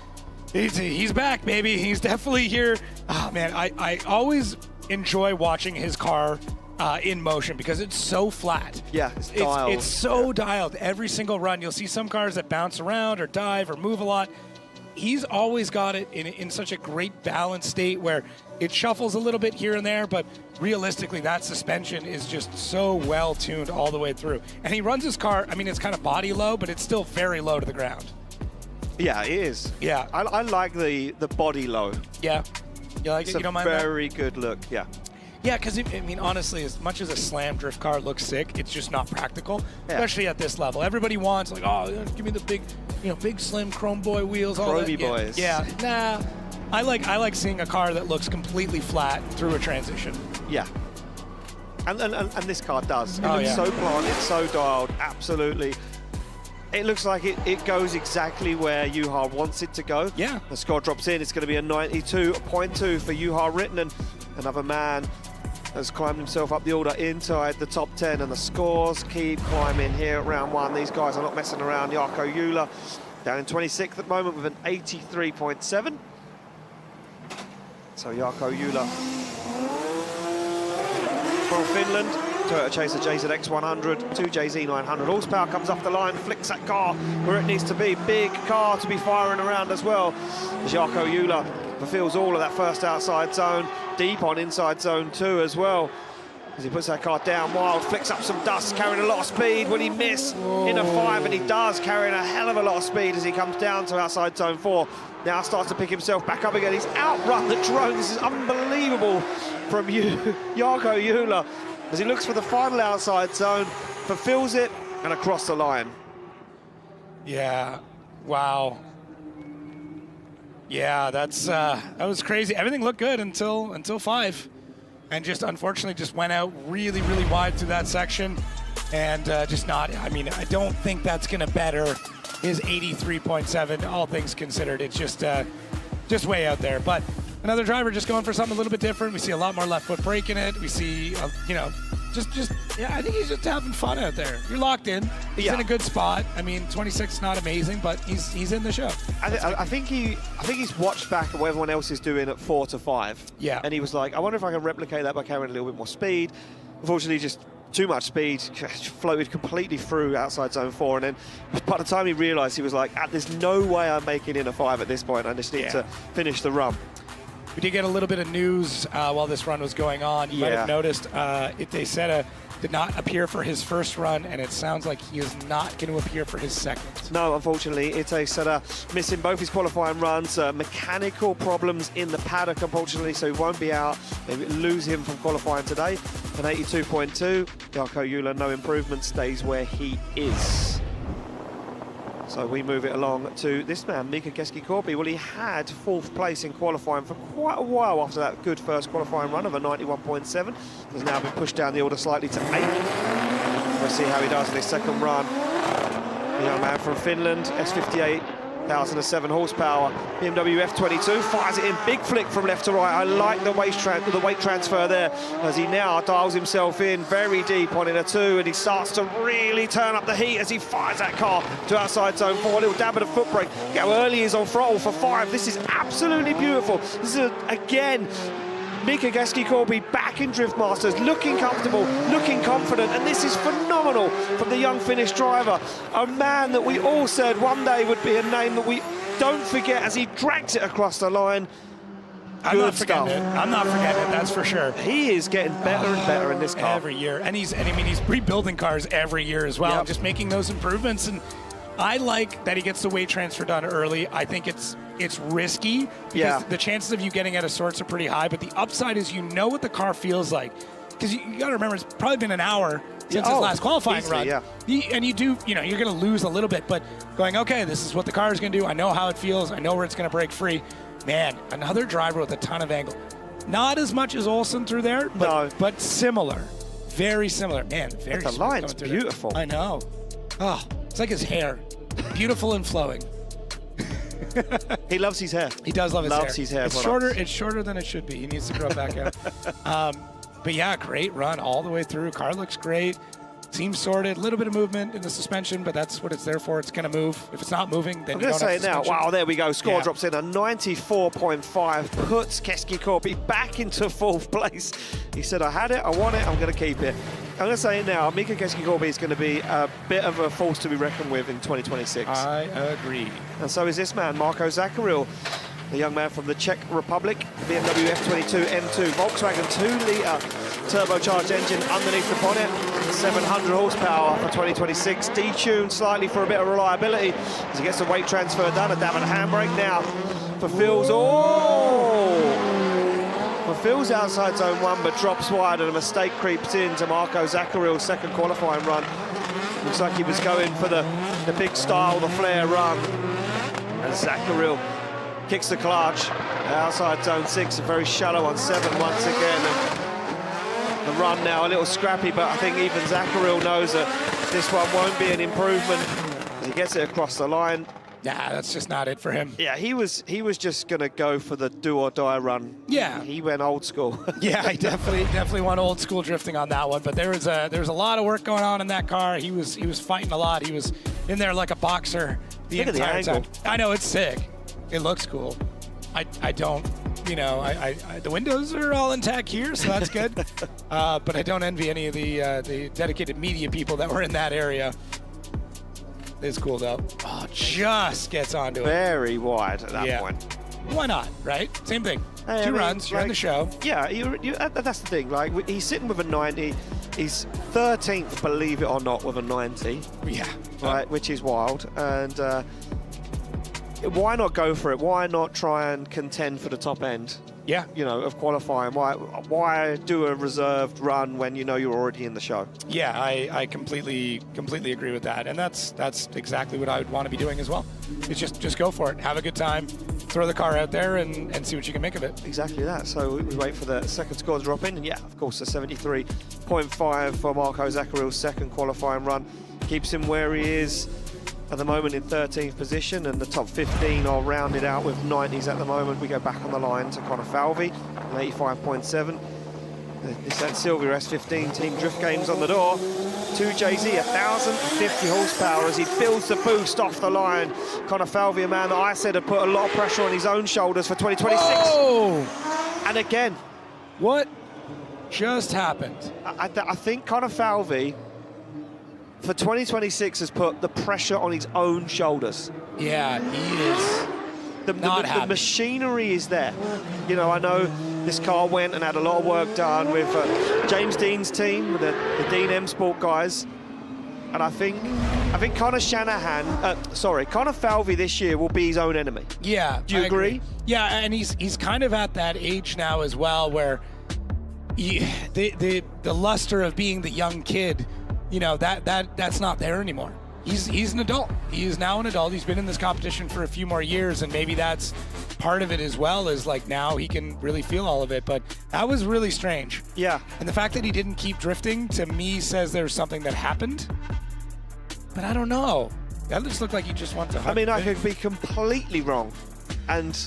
he's back, baby. He's definitely here. Oh, man, I always enjoy watching his car in motion because it's so flat. Yeah, it's dialed. It's so dialed. Every single run, you'll see some cars that bounce around or dive or move a lot. He's always got it in such a great balanced state where it shuffles a little bit here and there, but realistically, that suspension is just so well tuned all the way through. And he runs his car, I mean, it's kind of body low, but it's still very low to the ground. Yeah, it is. Yeah. I like the body low. Yeah. You like it? You don't mind that? It's a very good look, yeah. Yeah, because, I mean, honestly, as much as a slam drift car looks sick, it's just not practical, especially at this level. Everybody wants, like, oh, give me the big, big slim chrome boy wheels, all that. Chromey boys. Yeah, nah. I like seeing a car that looks completely flat through a transition. Yeah. And this car does. It looks so planted, so dialed, absolutely. It looks like it goes exactly where Juha wants it to go. Yeah. The score drops in. It's going to be a 92.2 for Juha Rittinen. Another man has climbed himself up the order inside the top 10, and the scores keep climbing here at round one. These guys are not messing around. Jarkko Juhla down in 26th at the moment with an 83.7. So Jarkko Juhla from Finland. Toyota Chaser JZX 100, 2JZ 900 horsepower, comes off the line, flicks that car where it needs to be. Big car to be firing around as well. Jarkko Juhla fulfills all of that first outside zone, deep on inside zone 2 as well. As he puts that car down wild, flicks up some dust, carrying a lot of speed. Will he miss in a 5? And he does, carrying a hell of a lot of speed as he comes down to outside zone 4. Now starts to pick himself back up again. He's outrun the drone. This is unbelievable from Jarkko Juhla as he looks for the final outside zone, fulfills it, and across the line. Yeah, wow. Yeah, that was crazy. Everything looked good until 5. And just unfortunately just went out really, really wide through that section. And just not, I mean, I don't think that's going to better his 83.7, all things considered. It's just way out there. But another driver just going for something a little bit different. We see a lot more left foot brake in it. We see, yeah, I think he's just having fun out there. You're locked in. He's in a good spot. I mean, 26 is not amazing, but he's in the show. I think he's watched back at what everyone else is doing at 4 to 5. Yeah. And he was like, I wonder if I can replicate that by carrying a little bit more speed. Unfortunately, just too much speed, floated completely through outside zone 4, and then by the time he realised, he was like, there's no way I'm making in a 5 at this point. I just need to finish the run. We did get a little bit of news while this run was going on. You might have noticed Iteseta did not appear for his first run, and it sounds like he is not going to appear for his second. No, unfortunately, Iteseta missing both his qualifying runs. Mechanical problems in the paddock, unfortunately, so he won't be out. They lose him from qualifying today. An 82.2. Jarkko Juhla, no improvement, stays where he is. So we move it along to this man, Mika Keski-Korpi. Well, he had 4th place in qualifying for quite a while after that good first qualifying run of a 91.7. Has now been pushed down the order slightly to 8th. We'll see how he does in his second run. The young man from Finland, S58, 1,007 horsepower. BMW F22 fires it in, big flick from left to right. I like the weight transfer there as he now dials himself in very deep on in a 2, and he starts to really turn up the heat as he fires that car to outside zone 4. A little dab of the foot brake. Look how early he is on throttle for 5. This is absolutely beautiful. This is, again, Mika Keski-Korpi back in DRIFTMASTERs, looking comfortable, looking confident, and this is phenomenal from the young Finnish driver. A man that we all said one day would be a name that we don't forget as he drags it across the line. I'm not forgetting it. I'm not forgetting it, that's for sure. He is getting better and better in this car. Every year. And he's rebuilding cars every year as well, just making those improvements. And I like that he gets the weight transfer done early. I think it's risky because the chances of you getting out of sorts are pretty high, but the upside is you know what the car feels like. Because you got to remember, it's probably been an hour since his last qualifying run. And you do, you're going to lose a little bit, but going, okay, this is what the car is going to do. I know how it feels. I know where it's going to break free. Man, another driver with a ton of angle. Not as much as Olsen through there, but similar. Very similar. Man, very the line's beautiful. I know. Oh, it's like his hair. Beautiful and flowing. He loves his hair. He does love his hair. Loves his hair. It's shorter than it should be. He needs to grow it back out. But yeah, great run all the way through. Car looks great. Seems sorted. A little bit of movement in the suspension, but that's what it's there for. It's going to move. If it's not moving, then you don't have suspension. I'm going to say it now. Wow, there we go. Score drops in a 94.5. Puts Keski-Korpi back into 4th place. He said, I had it, I want it, I'm going to keep it. I'm going to say it now. Mika Keski-Korpi is going to be a bit of a force to be reckoned with in 2026. I agree. And so is this man, Marko Zakaril, the young man from the Czech Republic. BMW F22 M2 Volkswagen 2-litre turbocharged engine underneath the bonnet, 700 horsepower for 2026, detuned slightly for a bit of reliability as he gets the weight transfer done. A dab of the handbrake now fulfills fulfills outside zone 1 but drops wide, and a mistake creeps into Marko Zakaril's second qualifying run. Looks like he was going for the big style, the flare run, and Zakaril kicks the clutch outside zone 6, a very shallow on 7 once again. And the run now a little scrappy, but I think even Zakaril knows that this one won't be an improvement as he gets it across the line. Yeah, that's just not it for him. Yeah, he was just going to go for the do or die run. Yeah, he went old school. Yeah, he definitely went old school drifting on that one. But there was a lot of work going on in that car. He was fighting a lot. He was in there like a boxer the entire time. I know, it's sick. It looks cool. I don't, the windows are all intact here, so that's good. But I don't envy any of the dedicated media people that were in that area. It's cool though. Oh, just gets onto it. Very wide at that point. Why not, right? Same thing. Hey, 2 runs, you're in the show. Yeah, that's the thing. Like, he's sitting with a 90. He's 13th, believe it or not, with a 90. Yeah. Right, which is wild. And why not go for it? Why not try and contend for the top end? Yeah. Of qualifying. Why do a reserved run when you're already in the show? Yeah, I completely agree with that. And that's exactly what I would want to be doing as well. It's just go for it. Have a good time. Throw the car out there and see what you can make of it. Exactly that. So we wait for the second score to drop in. And yeah, of course, a 73.5 for Marko Zakaril's second qualifying run. Keeps him where he is at the moment in 13th position, and the top 15 are rounded out with 90s at the moment. We go back on the line to Connor Falvey, an 85.7. It's that Silvia S15 Team Drift Games on the door. 2JZ, 1,050 horsepower as he builds the boost off the line. Connor Falvey, a man that I said had put a lot of pressure on his own shoulders for 2026. Oh! And again. What? Just happened. I think Connor Falvey, for 2026, has put the pressure on his own shoulders. Yeah, he is The machinery is there. You know, I know this car went and had a lot of work done with James Dean's team, the Dean M Sport guys. And I think Connor Falvey this year will be his own enemy. Yeah. Do you agree? Yeah, and he's kind of at that age now as well where the luster of being the young kid, you know, that's not there anymore. He's an adult. He is now an adult. He's been in this competition for a few more years, and maybe that's part of it as well, is like now he can really feel all of it. But that was really strange. Yeah. And the fact that he didn't keep drifting, to me, says there's something that happened. But I don't know. That just looked like he just went to hug. I mean, I could be completely wrong. And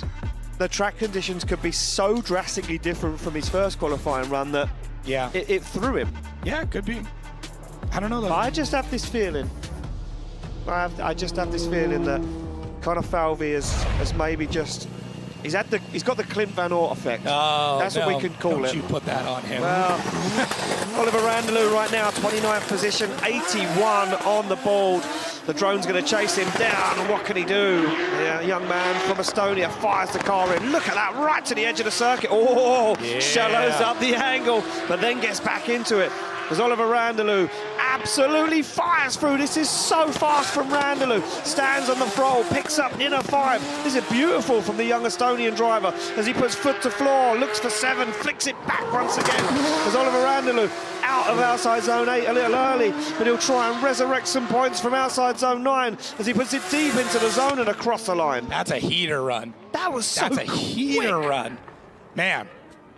the track conditions could be so drastically different from his first qualifying run that it threw him. Yeah, it could be. I don't know, though. But I just have this feeling. I just have this feeling that Connor Falvey has maybe just... He's got the Clint Van Oort effect. Oh, that's what we can call it. Don't you put that on him. Well, Oliver Randalou right now, 29th position, 81 on the board. The drone's going to chase him down, and what can he do? Yeah, young man from Estonia fires the car in. Look at that, right to the edge of the circuit. Oh, shallows up the angle, but then gets back into it. As Oliver Randalou absolutely fires through. This is so fast from Randalou. Stands on the throttle, picks up inner 5. This is beautiful from the young Estonian driver as he puts foot to floor, looks for 7, flicks it back once again. As Oliver Randalou out of outside zone 8 a little early, but he'll try and resurrect some points from outside zone 9 as he puts it deep into the zone and across the line. That's a heater run. That's a heater run. Man.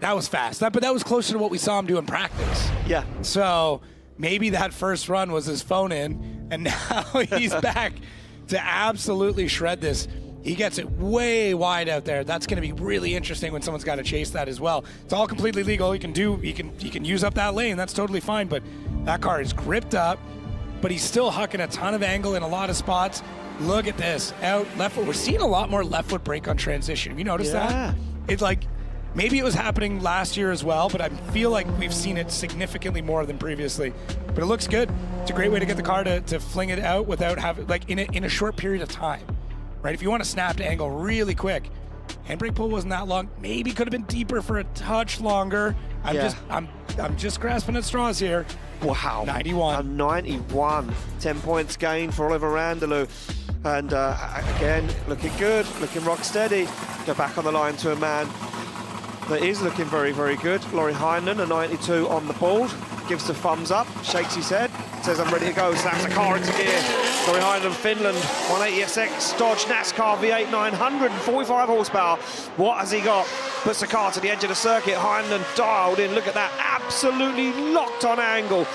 That was fast, but that was closer to what we saw him do in practice. Yeah. So maybe that first run was his phone in, and now he's back to absolutely shred this. He gets it way wide out there. That's going to be really interesting when someone's got to chase that as well. It's all completely legal. He can use up that lane. That's totally fine. But that car is gripped up, but he's still hucking a ton of angle in a lot of spots. Look at this, out left foot. We're seeing a lot more left foot brake on transition. Have you noticed that? It's like, maybe it was happening last year as well, but I feel like we've seen it significantly more than previously. But it looks good. It's a great way to get the car to fling it out without having, like, in a short period of time, right? If you want to snap to angle really quick, handbrake pull wasn't that long. Maybe could have been deeper for a touch longer. I'm just grasping at straws here. Wow. 91. 91. 10 points gained for Oliver Randalou. And again, looking good, looking rock steady. Go back on the line to a man that is looking very, very good. Laurie Heinen, a 92 on the board. Gives the thumbs up, shakes his head, says, I'm ready to go, slaps the car into gear. Laurie Heinen, Finland, 180SX, Dodge NASCAR V8 945 horsepower. What has he got? Puts the car to the edge of the circuit. Heinen dialed in. Look at that, absolutely locked on angle.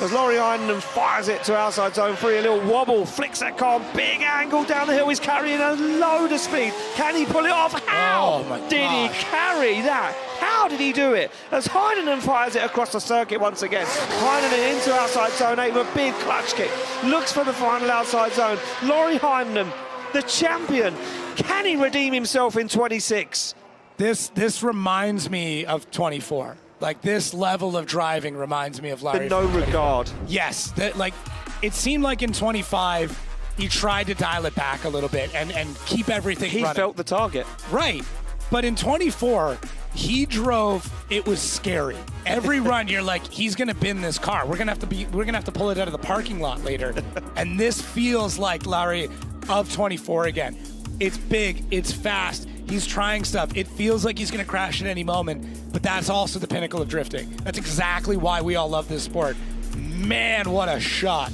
As Laurie Heinen fires it to outside zone 3, a little wobble, flicks that car, big angle down the hill. He's carrying a load of speed. Can he pull it off? How did he carry that? How did he do it? As Heinen fires it across the circuit once again. Heinen into outside zone 8 with a big clutch kick. Looks for the final outside zone. Laurie Heinen, the champion. Can he redeem himself in 26? This reminds me of 24. Like, this level of driving reminds me of Larry. In no regard. Yes. It seemed like in 25, he tried to dial it back a little bit and keep everything running. He felt the target. Right. But in 24, he drove, it was scary. Every run, you're like, he's going to bin this car. We're going to have to pull it out of the parking lot later. And this feels like Larry of 24 again. It's big, it's fast. He's trying stuff. It feels like he's going to crash at any moment, but that's also the pinnacle of drifting. That's exactly why we all love this sport. Man, what a shot.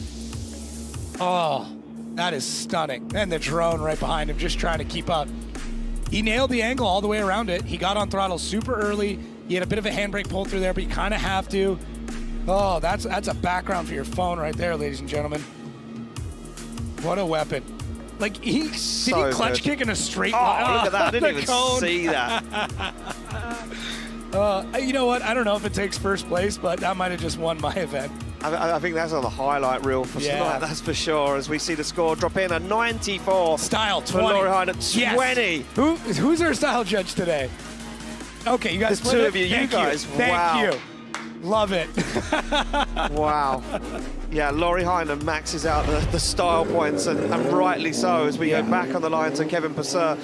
Oh, that is stunning. And the drone right behind him just trying to keep up. He nailed the angle all the way around it. He got on throttle super early. He had a bit of a handbrake pull through there, but you kind of have to. Oh, that's a background for your phone right there, ladies and gentlemen. What a weapon. Like, did he clutch kick in a straight line? Oh, look at that. I didn't even see that. You know what? I don't know if it takes first place, but that might have just won my event. I think that's on the highlight reel for tonight, that's for sure, as we see the score drop in, a 94. Style 20. For Laurie Heinen, 20. Who's our style judge today? Okay, you guys There's two of you. You guys, Thank you. Love it. Wow. Yeah, Laurie Heinen maxes out the style points, and rightly so, as we go back on the line to Kevin Purser.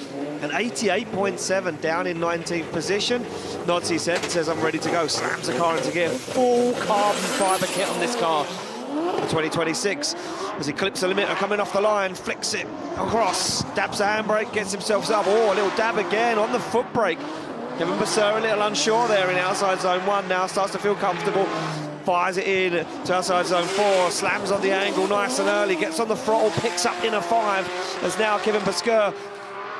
An 88.7 down in 19th position. Nazi says, I'm ready to go. Slams the car into gear. Full carbon fiber kit on this car for 2026. As he clips the limiter coming off the line, flicks it across, dabs the handbrake, gets himself up. Oh, a little dab again on the foot brake. Kevin Purser a little unsure there in outside zone 1 now, starts to feel comfortable. Fires it in to outside zone 4, slams on the angle nice and early, gets on the throttle, picks up inner 5, as now Kevin Purser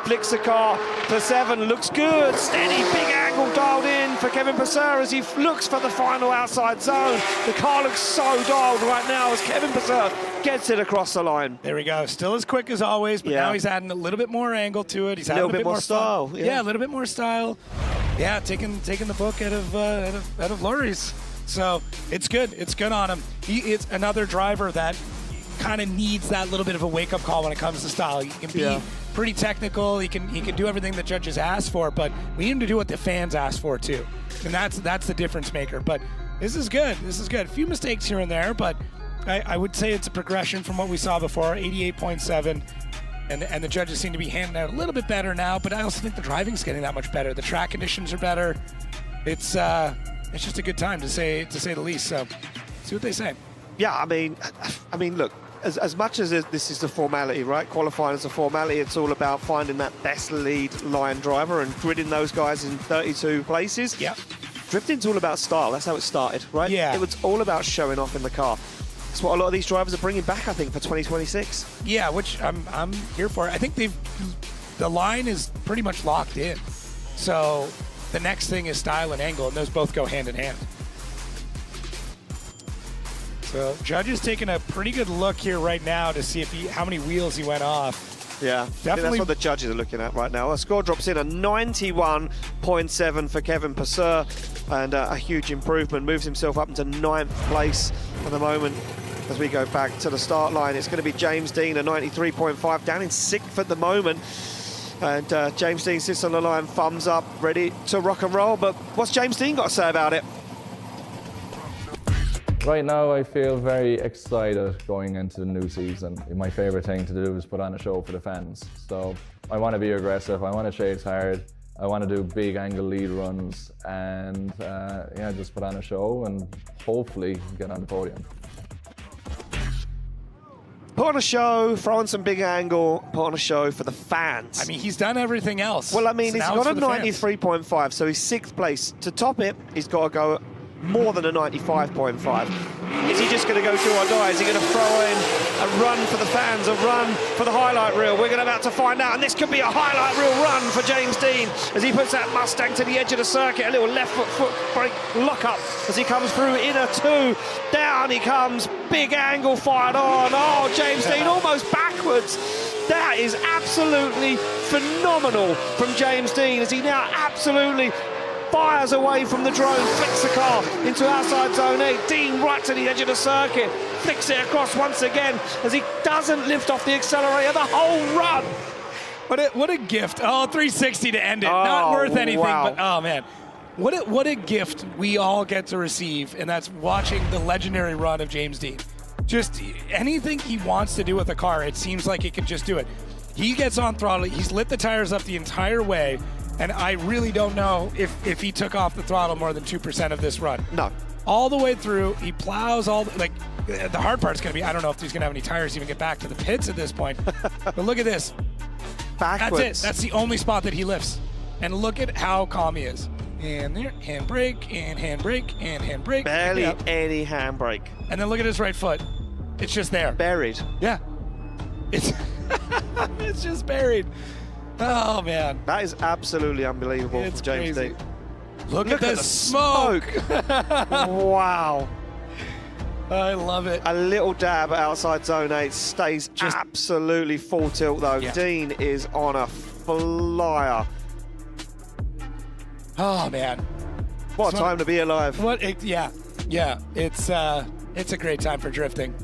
flicks the car to 7, looks good, steady, big angle dialed in for Kevin Purser as he looks for the final outside zone. The car looks so dialed right now as Kevin Purser gets it across the line. There we go. Still as quick as always, but now he's adding a little bit more angle to it. He's adding a little bit more style. Yeah, a little bit more style. Yeah, taking the book out of Laurie's. So it's good. It's good on him. It's another driver that kind of needs that little bit of a wake-up call when it comes to style. He can be pretty technical. He can do everything the judges ask for, but we need him to do what the fans ask for too, and that's the difference maker. But this is good. This is good. A few mistakes here and there, but I would say it's a progression from what we saw before. 88.7. And the judges seem to be handing out a little bit better now, but I also think the driving's getting that much better. The track conditions are better. It's just a good time to say the least. So, see what they say. Yeah, I mean, look, as much as this is a formality, right? Qualifying is a formality. It's all about finding that best lead line driver and gridding those guys in 32 places. Yeah. Drifting's all about style. That's how it started, right? Yeah. It was all about showing off in the car. That's what a lot of these drivers are bringing back, I think, for 2026. Yeah, which I'm here for. I think the line is pretty much locked in. So the next thing is style and angle, and those both go hand in hand. So judges taking a pretty good look here right now to see how many wheels he went off. Yeah, definitely. That's what the judges are looking at right now. A score drops in a 91.7 for Kevin Purser, and a huge improvement. Moves himself up into 9th place at the moment. As we go back to the start line, it's going to be James Dean, a 93.5, down in 6th at the moment. And James Dean sits on the line, thumbs up, ready to rock and roll. But what's James Dean got to say about it? Right now, I feel very excited going into the new season. My favorite thing to do is put on a show for the fans. So I want to be aggressive, I want to chase hard, I want to do big angle lead runs, and just put on a show and hopefully get on the podium. Put on a show, throw on some big angle, put on a show for the fans. I mean, he's done everything else. Well, I mean, So he's now got a it's for the fans. 93.5, so he's 6th place. To top it, he's got to go more than a 95.5. Is he just going to go do or die? Is he going to throw in a run for the fans, a run for the highlight reel? We're going to about to find out, and this could be a highlight reel run for James Dean as he puts that Mustang to the edge of the circuit. A little left foot brake lock up as he comes through inner 2. Down he comes, big angle fired on. Oh, James Dean almost backwards. That is absolutely phenomenal from James Dean as he now absolutely fires away from the drone, flicks the car into outside zone 8. Dean right to the edge of the circuit, flicks it across once again as he doesn't lift off the accelerator the whole run. What a gift. Oh, 360 to end it. Not worth anything, but oh man. What a gift we all get to receive, and that's watching the legendary run of James Dean. Just anything he wants to do with the car, it seems like he can just do it. He gets on throttle, he's lit the tires up the entire way, and I really don't know if he took off the throttle more than 2% of this run. No. All the way through, he plows the hard part's going to be, I don't know if he's going to have any tires to even get back to the pits at this point. But look at this. Backwards. That's it. That's the only spot that he lifts. And look at how calm he is. And there, handbrake, and handbrake, and handbrake. Barely any handbrake. And then look at his right foot. It's just there. Buried. Yeah. It's it's just buried. Oh, man. That is absolutely unbelievable It's from James crazy. Dean. Look at the smoke. Wow. I love it. A little dab outside zone 8 stays Just absolutely full tilt though. Yeah. Dean is on a flyer. Oh, man. What a time to be alive. Yeah. It's a great time for drifting.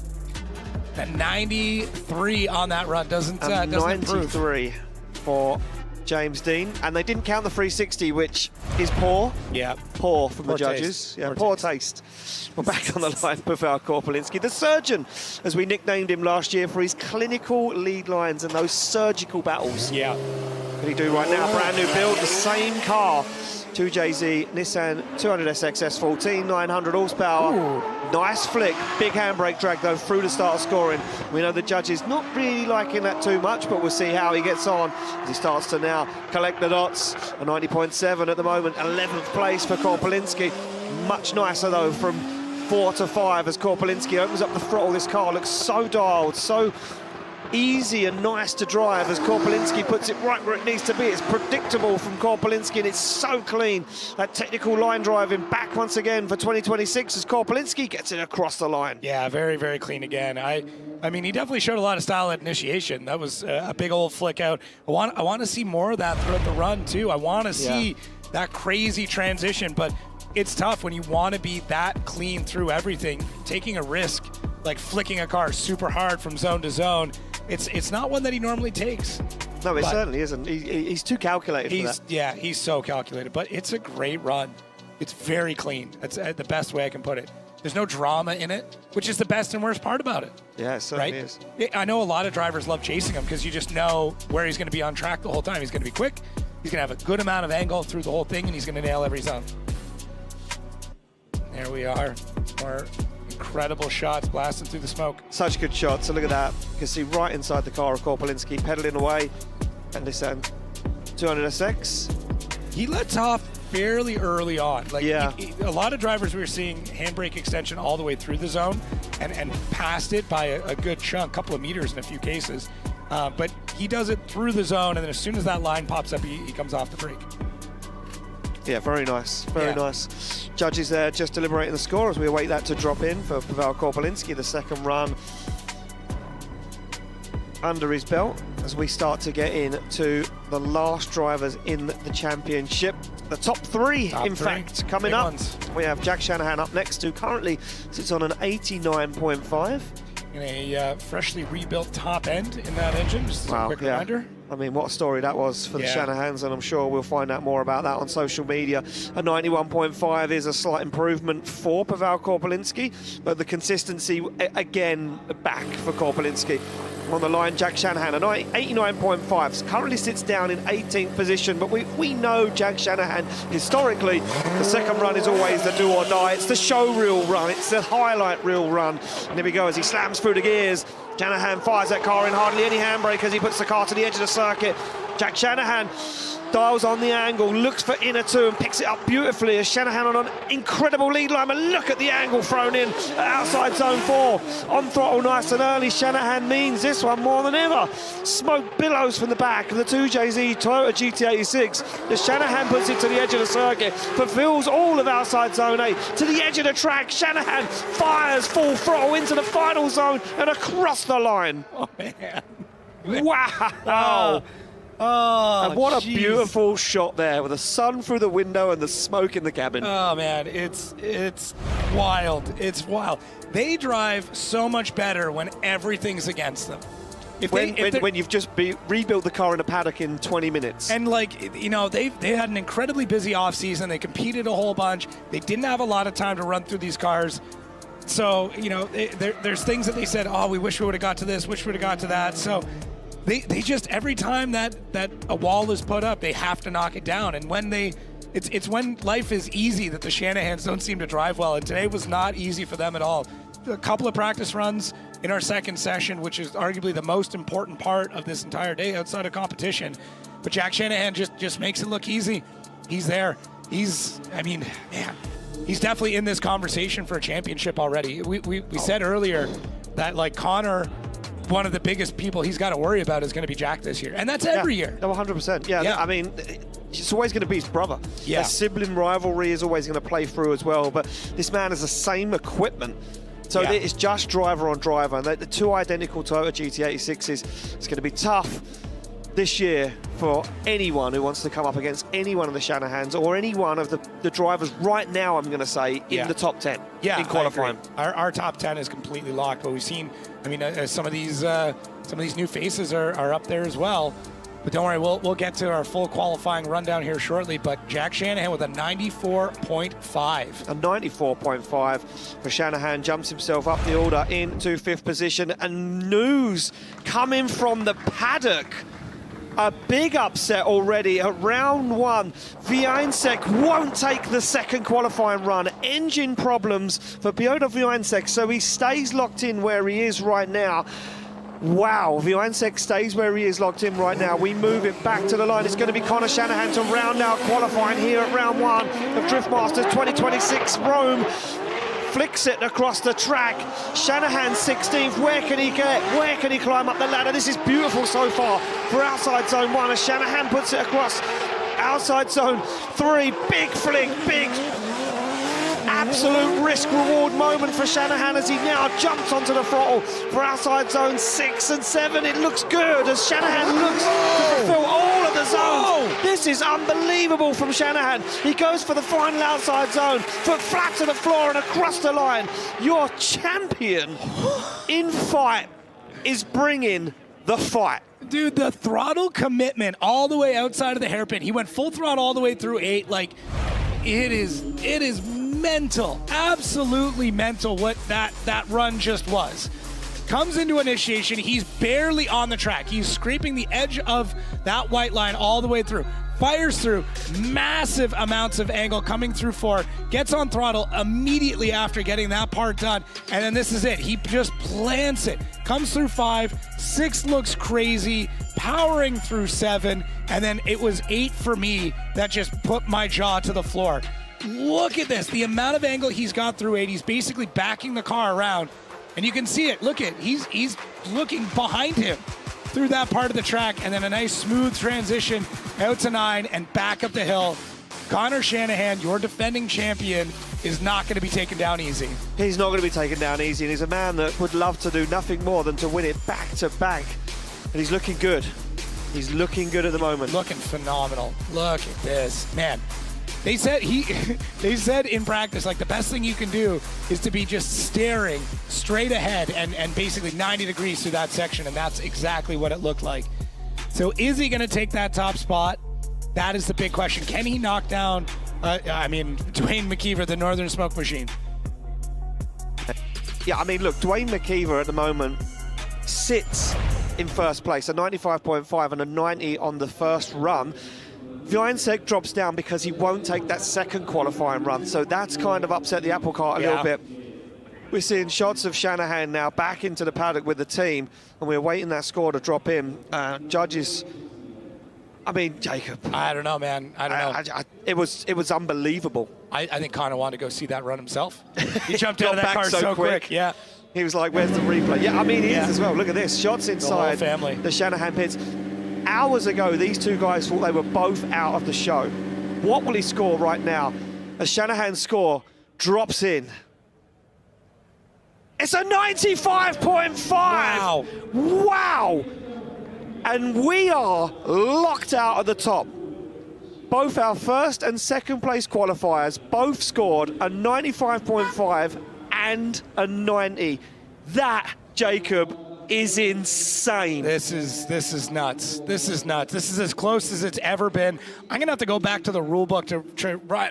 That 93 on that run doesn't improve. 93 for James Dean, and they didn't count the 360, which is poor. Yeah. Poor from Poor the judges. taste. Yeah, Poor poor taste. We're back on the line, Pavel Korpelinski, the surgeon, as we nicknamed him last year for his clinical lead lines and those surgical battles. Yeah. What can he do right now? Brand new build, the same car. 2JZ Nissan 200SX S14, 900 horsepower. Ooh. Nice flick, big handbrake drag though through to start scoring. We know the judges not really liking that too much, but we'll see how he gets on as he starts to now collect the dots. A 90.7 at the moment, 11th place for Korpelinski. Much nicer though from 4 to 5 as Korpelinski opens up the throttle. This car looks so dialed, so easy and nice to drive as Korpelinski puts it right where it needs to be. It's predictable from Korpelinski and it's so clean. That technical line driving back once again for 2026 as Korpelinski gets it across the line. Yeah, very, very clean again. I mean, he definitely showed a lot of style at initiation. That was a big old flick out. I want to see more of that throughout the run too. I want to see that crazy transition, but it's tough when you want to be that clean through everything. Taking a risk, like flicking a car super hard from zone to zone, it's not one that he normally takes. No, it certainly isn't. He's too calculated for that. Yeah, he's so calculated, but it's a great run. It's very clean. That's the best way I can put it. There's no drama in it, which is the best and worst part about it. Yeah, it certainly right? is. I know a lot of drivers love chasing him because you just know where he's going to be on track the whole time. He's going to be quick, he's going to have a good amount of angle through the whole thing, and he's going to nail every zone. There we are. More incredible shots blasting through the smoke. Such good shots. So look at that. You can see right inside the car of Korpelinski pedaling away. And this 200SX. He lets off fairly early on. Like Yeah. a lot of drivers we were seeing handbrake extension all the way through the zone and passed it by a good chunk, couple of meters in a few cases. But he does it through the zone, and then as soon as that line pops up, he comes off the brake. Yeah, very nice. Very nice. Judges there just deliberating the score as we await that to drop in for Pavel Korpelinski, the second run under his belt, as we start to get into the last drivers in the championship. The top three, fact, coming Big up. ones. We have Jack Shanahan up next, who currently sits on an 89.5. In a freshly rebuilt top end in that engine, just as a quick reminder. I mean, what a story that was for the Shanahans, and I'm sure we'll find out more about that on social media. A 91.5 is a slight improvement for Pavel Korpelinski, but the consistency, again, back for Korpelinski. On the line, Jack Shanahan, an 89.5, currently sits down in 18th position, but we know Jack Shanahan, historically, the second run is always the do or die. It's the show reel run, it's the highlight reel run. And here we go as he slams through the gears. Shanahan fires that car in, hardly any handbrake as he puts the car to the edge of the circuit. Jack Shanahan dials on the angle, looks for inner two and picks it up beautifully as Shanahan on an incredible lead line. But look at the angle thrown in outside zone 4. On throttle nice and early. Shanahan means this one more than ever. Smoke billows from the back of the 2JZ Toyota GT86 as Shanahan puts it to the edge of the circuit, fulfills all of outside zone 8 to the edge of the track. Shanahan fires full throttle into the final zone and across the line. Oh, man. Wow. Oh, and what a beautiful shot there with the sun through the window and the smoke in the cabin. Oh man, it's wild. It's wild. They drive so much better when everything's against them. When you've just rebuilt the car in a paddock in 20 minutes. And like, you know, they had an incredibly busy off season. They competed a whole bunch. They didn't have a lot of time to run through these cars. So, you know, there's things that they said, oh, we wish we would have got to this, wish we would have got to that. So they just, every time that a wall is put up, they have to knock it down. And when it's when life is easy that the Shanahans don't seem to drive well. And today was not easy for them at all. A couple of practice runs in our second session, which is arguably the most important part of this entire day outside of competition. But Jack Shanahan just makes it look easy. He's there. He's definitely in this conversation for a championship already. We said earlier that, like, Connor, one of the biggest people he's got to worry about is going to be Jack this year. And that's every year. No, 100%. Yeah, I mean, it's always going to be his brother. Yeah. A sibling rivalry is always going to play through as well. But this man has the same equipment. So it's just driver on driver. And the two identical Toyota GT86s, it's going to be tough this year for anyone who wants to come up against any one of the Shanahans or any one of the drivers right now, I'm going to say, in the top 10 in qualifying. Our top 10 is completely locked, but we've seen, I mean, some of these new faces are up there as well. But don't worry, we'll get to our full qualifying rundown here shortly. But Jack Shanahan with a 94.5. A 94.5 for Shanahan, jumps himself up the order into 5th position. And news coming from the paddock. A big upset already at round 1. Wiańczek won't take the second qualifying run. Engine problems for Piotr Wiańczek, so he stays locked in where he is right now. Wow, Wiańczek stays where he is locked in right now. We move it back to the line. It's going to be Conor Shanahan to round out qualifying here at round 1 of DriftMasters 2026 Rome. Flicks it across the track. Shanahan 16th. Where can he get? Where can he climb up the ladder? This is beautiful so far for outside zone 1 as Shanahan puts it across outside zone 3. Big flick, big absolute risk-reward moment for Shanahan as he now jumps onto the throttle for outside zone 6 and 7. It looks good as Shanahan looks to fulfill all of the zones. This is unbelievable from Shanahan. He goes for the final outside zone, foot flat to the floor and across the line. Your champion in fight is bringing the fight. Dude, the throttle commitment all the way outside of the hairpin. He went full throttle all the way through 8. Like, it is mental, absolutely mental what that run just was. Comes into initiation, he's barely on the track. He's scraping the edge of that white line all the way through. Fires through, massive amounts of angle coming through 4, gets on throttle immediately after getting that part done, and then this is it. He just plants it. Comes through 5, 6 looks crazy, powering through 7, and then it was 8 for me that just put my jaw to the floor. Look at this, the amount of angle he's got through 8. He's basically backing the car around, and you can see it. Look at, he's looking behind him through that part of the track, and then a nice smooth transition out to 9 and back up the hill. Conor Shanahan, your defending champion, is not going to be taken down easy. He's not going to be taken down easy, and he's a man that would love to do nothing more than to win it back to back. And he's looking good. He's looking good at the moment. Looking phenomenal. Look at this, man. They said they said in practice, like, the best thing you can do is to be just staring straight ahead and basically 90 degrees through that section, and that's exactly what it looked like. So is he going to take that top spot? That is the big question. Can he knock down, Dwayne McKeever, the Northern Smoke Machine? Yeah, I mean, look, Dwayne McKeever at the moment sits in first place, a 95.5 and a 90 on the first run. Wiańczek drops down because he won't take that second qualifying run, so that's kind of upset the apple cart a little bit. We're seeing shots of Shanahan now back into the paddock with the team, and we're waiting that score to drop in. Judges, I mean, Jacob. I don't know, man. I don't know. It was unbelievable. I think Conor wanted to go see that run himself. He jumped out of that car so quick. Yeah. He was like, where's the replay? Yeah, I mean, he is as well. Look at this. Shots inside the whole family. The Shanahan pits. Hours ago, these two guys thought they were both out of the show. What will he score right now? As Shanahan's score drops in. It's a 95.5! Wow. Wow! And we are locked out at the top. Both our first and second place qualifiers both scored a 95.5 and a 90. That, Jacob, is insane. This is nuts. This is nuts. This is as close as it's ever been. I'm gonna have to go back to the rule book to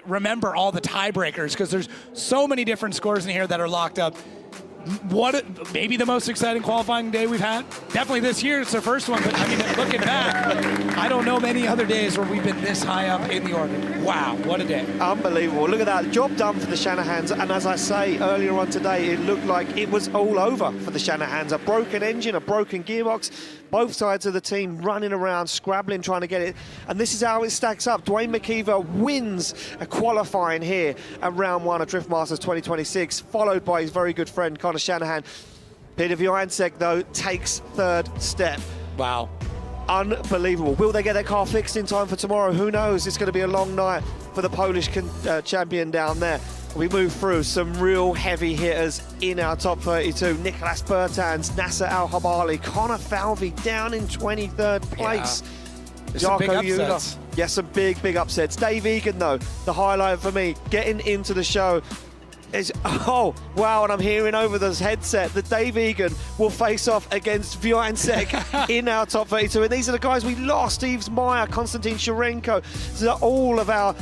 remember all the tiebreakers, because there's so many different scores in here that are locked up. Maybe the most exciting qualifying day we've had. Definitely this year, it's the first one, but I mean, looking back, I don't know many other days where we've been this high up in the order. Wow, what a day. Unbelievable. Look at that. Job done for the Shanahans. And as I say earlier on today, it looked like it was all over for the Shanahans. A broken engine, a broken gearbox. Both sides of the team running around, scrabbling, trying to get it. And this is how it stacks up. Dwayne McKeever wins a qualifying here at round 1 of DriftMasters 2026, followed by his very good friend, Conor Shanahan. Peter Wiańczek, though, takes third step. Wow. Unbelievable. Will they get their car fixed in time for tomorrow? Who knows? It's going to be a long night for the Polish champion down there. We move through some real heavy hitters in our top 32. Nicolas Bertans, Nasser Al-Habali, Connor Falvey down in 23rd place. Yeah. Jarko Euler. Yes, some big upsets. Dave Egan, though, the highlight for me, getting into the show. Oh, wow, and I'm hearing over this headset that Dave Egan will face off against Wojciech in our top 32. And these are the guys we lost: Yves Meyer, Konstantin Sharenko. So all of our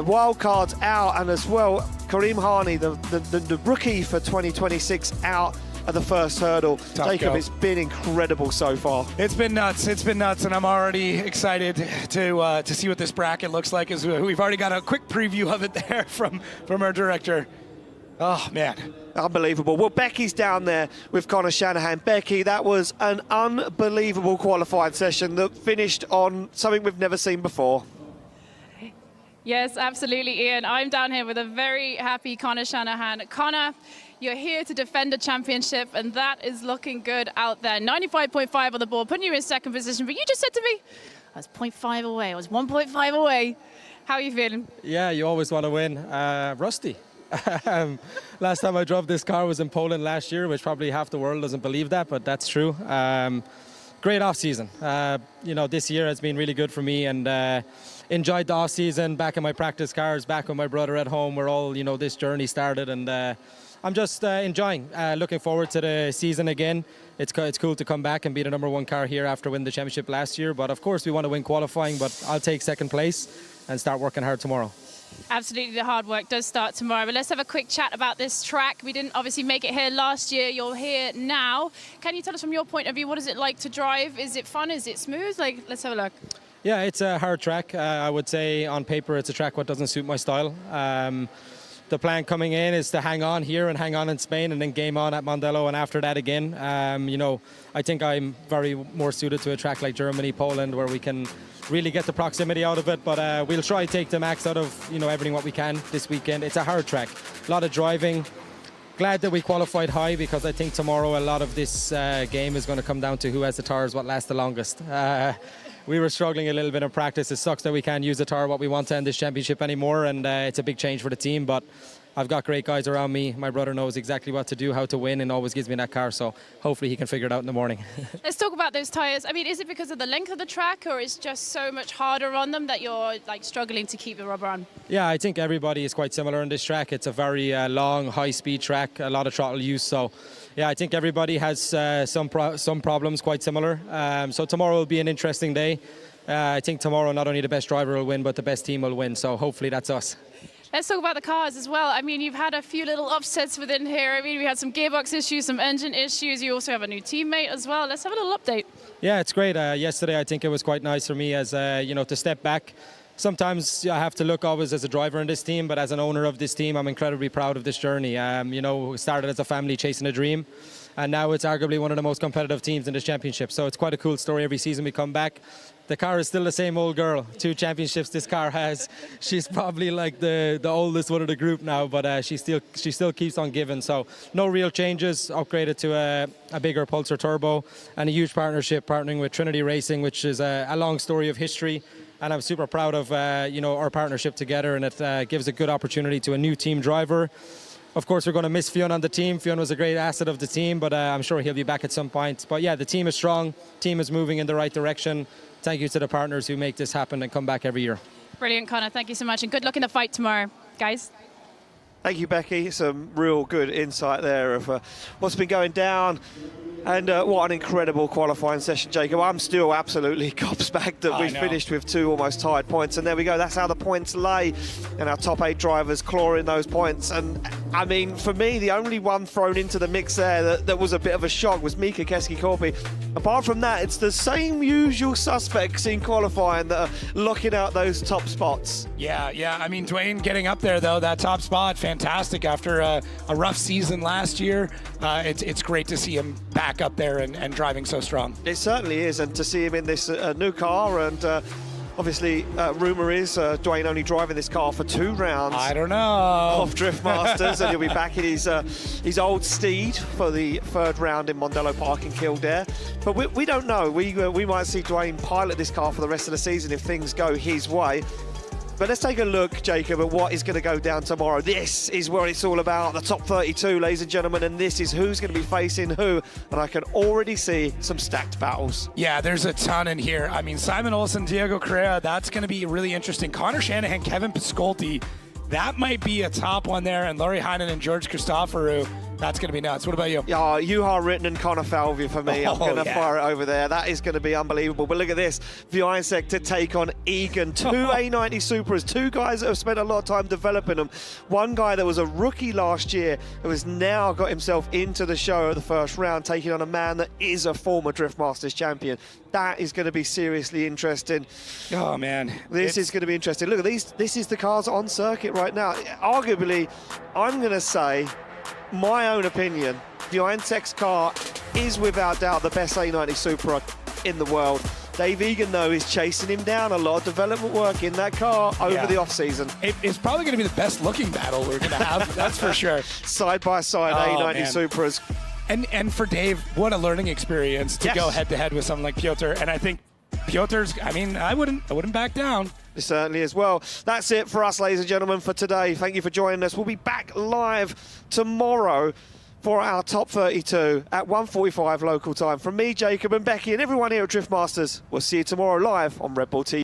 wild cards out, and as well, Karim Hani, the rookie for 2026, out at the first hurdle. Tough Jacob, go. it's been incredible so far. It's been nuts, and I'm already excited to see what this bracket looks like, as we've already got a quick preview of it there from our director. Oh, man. Unbelievable. Well, Becky's down there with Connor Shanahan. Becky, that was an unbelievable qualifying session that finished on something we've never seen before. Yes, absolutely, Ian. I'm down here with a very happy Connor Shanahan. Connor, you're here to defend a championship, and that is looking good out there. 95.5 on the board, putting you in second position. But you just said to me, I was 0.5 away. I was 1.5 away. How are you feeling? Yeah, you always want to win. Rusty. Last time I drove this car was in Poland last year, which probably half the world doesn't believe that, but that's true. Great off-season. This year has been really good for me, and enjoyed the off-season, back in my practice cars, back with my brother at home, where all, this journey started, and I'm just enjoying, looking forward to the season again. It's cool to come back and be the #1 car here after winning the championship last year, but of course we want to win qualifying, but I'll take second place and start working hard tomorrow. Absolutely, the hard work does start tomorrow. But let's have a quick chat about this track. We didn't obviously make it here last year. You're here now. Can you tell us from your point of view, what is it like to drive? Is it fun? Is it smooth? Let's have a look. Yeah, it's a hard track. I would say on paper it's a track what doesn't suit my style. The plan coming in is to hang on here and hang on in Spain, and then game on at Mondello, and after that again. I think I'm very more suited to a track like Germany, Poland, where we can really get the proximity out of it, but we'll try to take the max out of everything what we can this weekend. It's a hard track, a lot of driving. Glad that we qualified high, because I think tomorrow a lot of this game is going to come down to who has the tires what lasts the longest. We were struggling a little bit in practice. It sucks that we can't use the tire what we want to end this championship anymore, and it's a big change for the team, but I've got great guys around me. My brother knows exactly what to do, how to win, and always gives me that car, so hopefully he can figure it out in the morning. Let's talk about those tires. I mean, is it because of the length of the track, or is it just so much harder on them that you're struggling to keep the rubber on? Yeah, I think everybody is quite similar on this track. It's a very long, high-speed track, a lot of throttle use, so yeah, I think everybody has some problems quite similar. So tomorrow will be an interesting day. I think tomorrow not only the best driver will win, but the best team will win, so hopefully that's us. Let's talk about the cars as well. I mean, you've had a few little upsets within here. I mean, we had some gearbox issues, some engine issues. You also have a new teammate as well. Let's have a little update. Yeah, it's great. Yesterday, I think it was quite nice for me as, to step back. Sometimes I have to look always as a driver in this team, but as an owner of this team, I'm incredibly proud of this journey. We started as a family chasing a dream, and now it's arguably one of the most competitive teams in this championship. So it's quite a cool story. Every season we come back. The car is still the same old girl. 2 championships this car has. She's probably like the oldest one of the group now, but she still keeps on giving. So no real changes. Upgraded to a bigger Pulsar turbo, and a huge partnership partnering with Trinity Racing, which is a long story of history. And I'm super proud of our partnership together, and it gives a good opportunity to a new team driver. Of course, we're going to miss Fionn on the team. Fionn was a great asset of the team, but I'm sure he'll be back at some point. But yeah, the team is strong. Team is moving in the right direction. Thank you to the partners who make this happen and come back every year. Brilliant, Connor. Thank you so much, and good luck in the fight tomorrow, guys. Thank you, Becky. Some real good insight there of what's been going down. And what an incredible qualifying session, Jacob. I'm still absolutely gobsmacked that we finished with 2 almost tied points. And there we go. That's how the points lay. And our top 8 drivers clawing those points. And, I mean, for me, the only one thrown into the mix there that was a bit of a shock was Mika Keski-Korpi. Apart from that, it's the same usual suspects in qualifying that are locking out those top spots. Yeah. I mean, Dwayne getting up there, though, that top spot, fantastic. After a rough season last year, it's great to see him back up there and driving so strong. It certainly is, and to see him in this new car, and obviously rumour is Dwayne only driving this car for 2 rounds. I don't know. Of Driftmasters, and he'll be back in his old steed for the 3rd round in Mondello Park in Kildare. But we don't know. We might see Dwayne pilot this car for the rest of the season if things go his way. But let's take a look, Jacob, at what is going to go down tomorrow. This is what it's all about, the top 32, ladies and gentlemen, and this is who's going to be facing who. And I can already see some stacked battles. Yeah, there's a ton in here. I mean, Simon Olsen, Diego Correa, that's going to be really interesting. Connor Shanahan, Kevin Piscolti, that might be a top one there. And Laurie Heinen and George Christoforou, that's going to be nuts. What about you? Yeah, Juha Ritten and Connor Falvey for me. I'm going to yeah. fire it over there. That is going to be unbelievable. But look at this. Viansek to take on Egan. Two A90 Supras. Two guys that have spent a lot of time developing them. One guy that was a rookie last year who has now got himself into the show at the first round, taking on a man that is a former Drift Masters champion. That is going to be seriously interesting. Oh, man. This is going to be interesting. Look at these. This is the cars on circuit right now. Arguably, I'm going to say, my own opinion, Viansek's car is without doubt the best A90 Supra in the world. Dave Egan, though, is chasing him down. A lot of development work in that car over the off-season. It's probably going to be the best looking battle we're going to have, that's for sure. Side by side, A90 man. Supras. And for Dave, what a learning experience to go head-to-head with someone like Piotr. And I think Piotr's, I mean, I wouldn't back down. It certainly is. Well, that's it for us, ladies and gentlemen, for today. Thank you for joining us. We'll be back live tomorrow for our top 32 at 1:45 local time. From me, Jacob, and Becky, and everyone here at Drift Masters, we'll see you tomorrow live on Red Bull TV.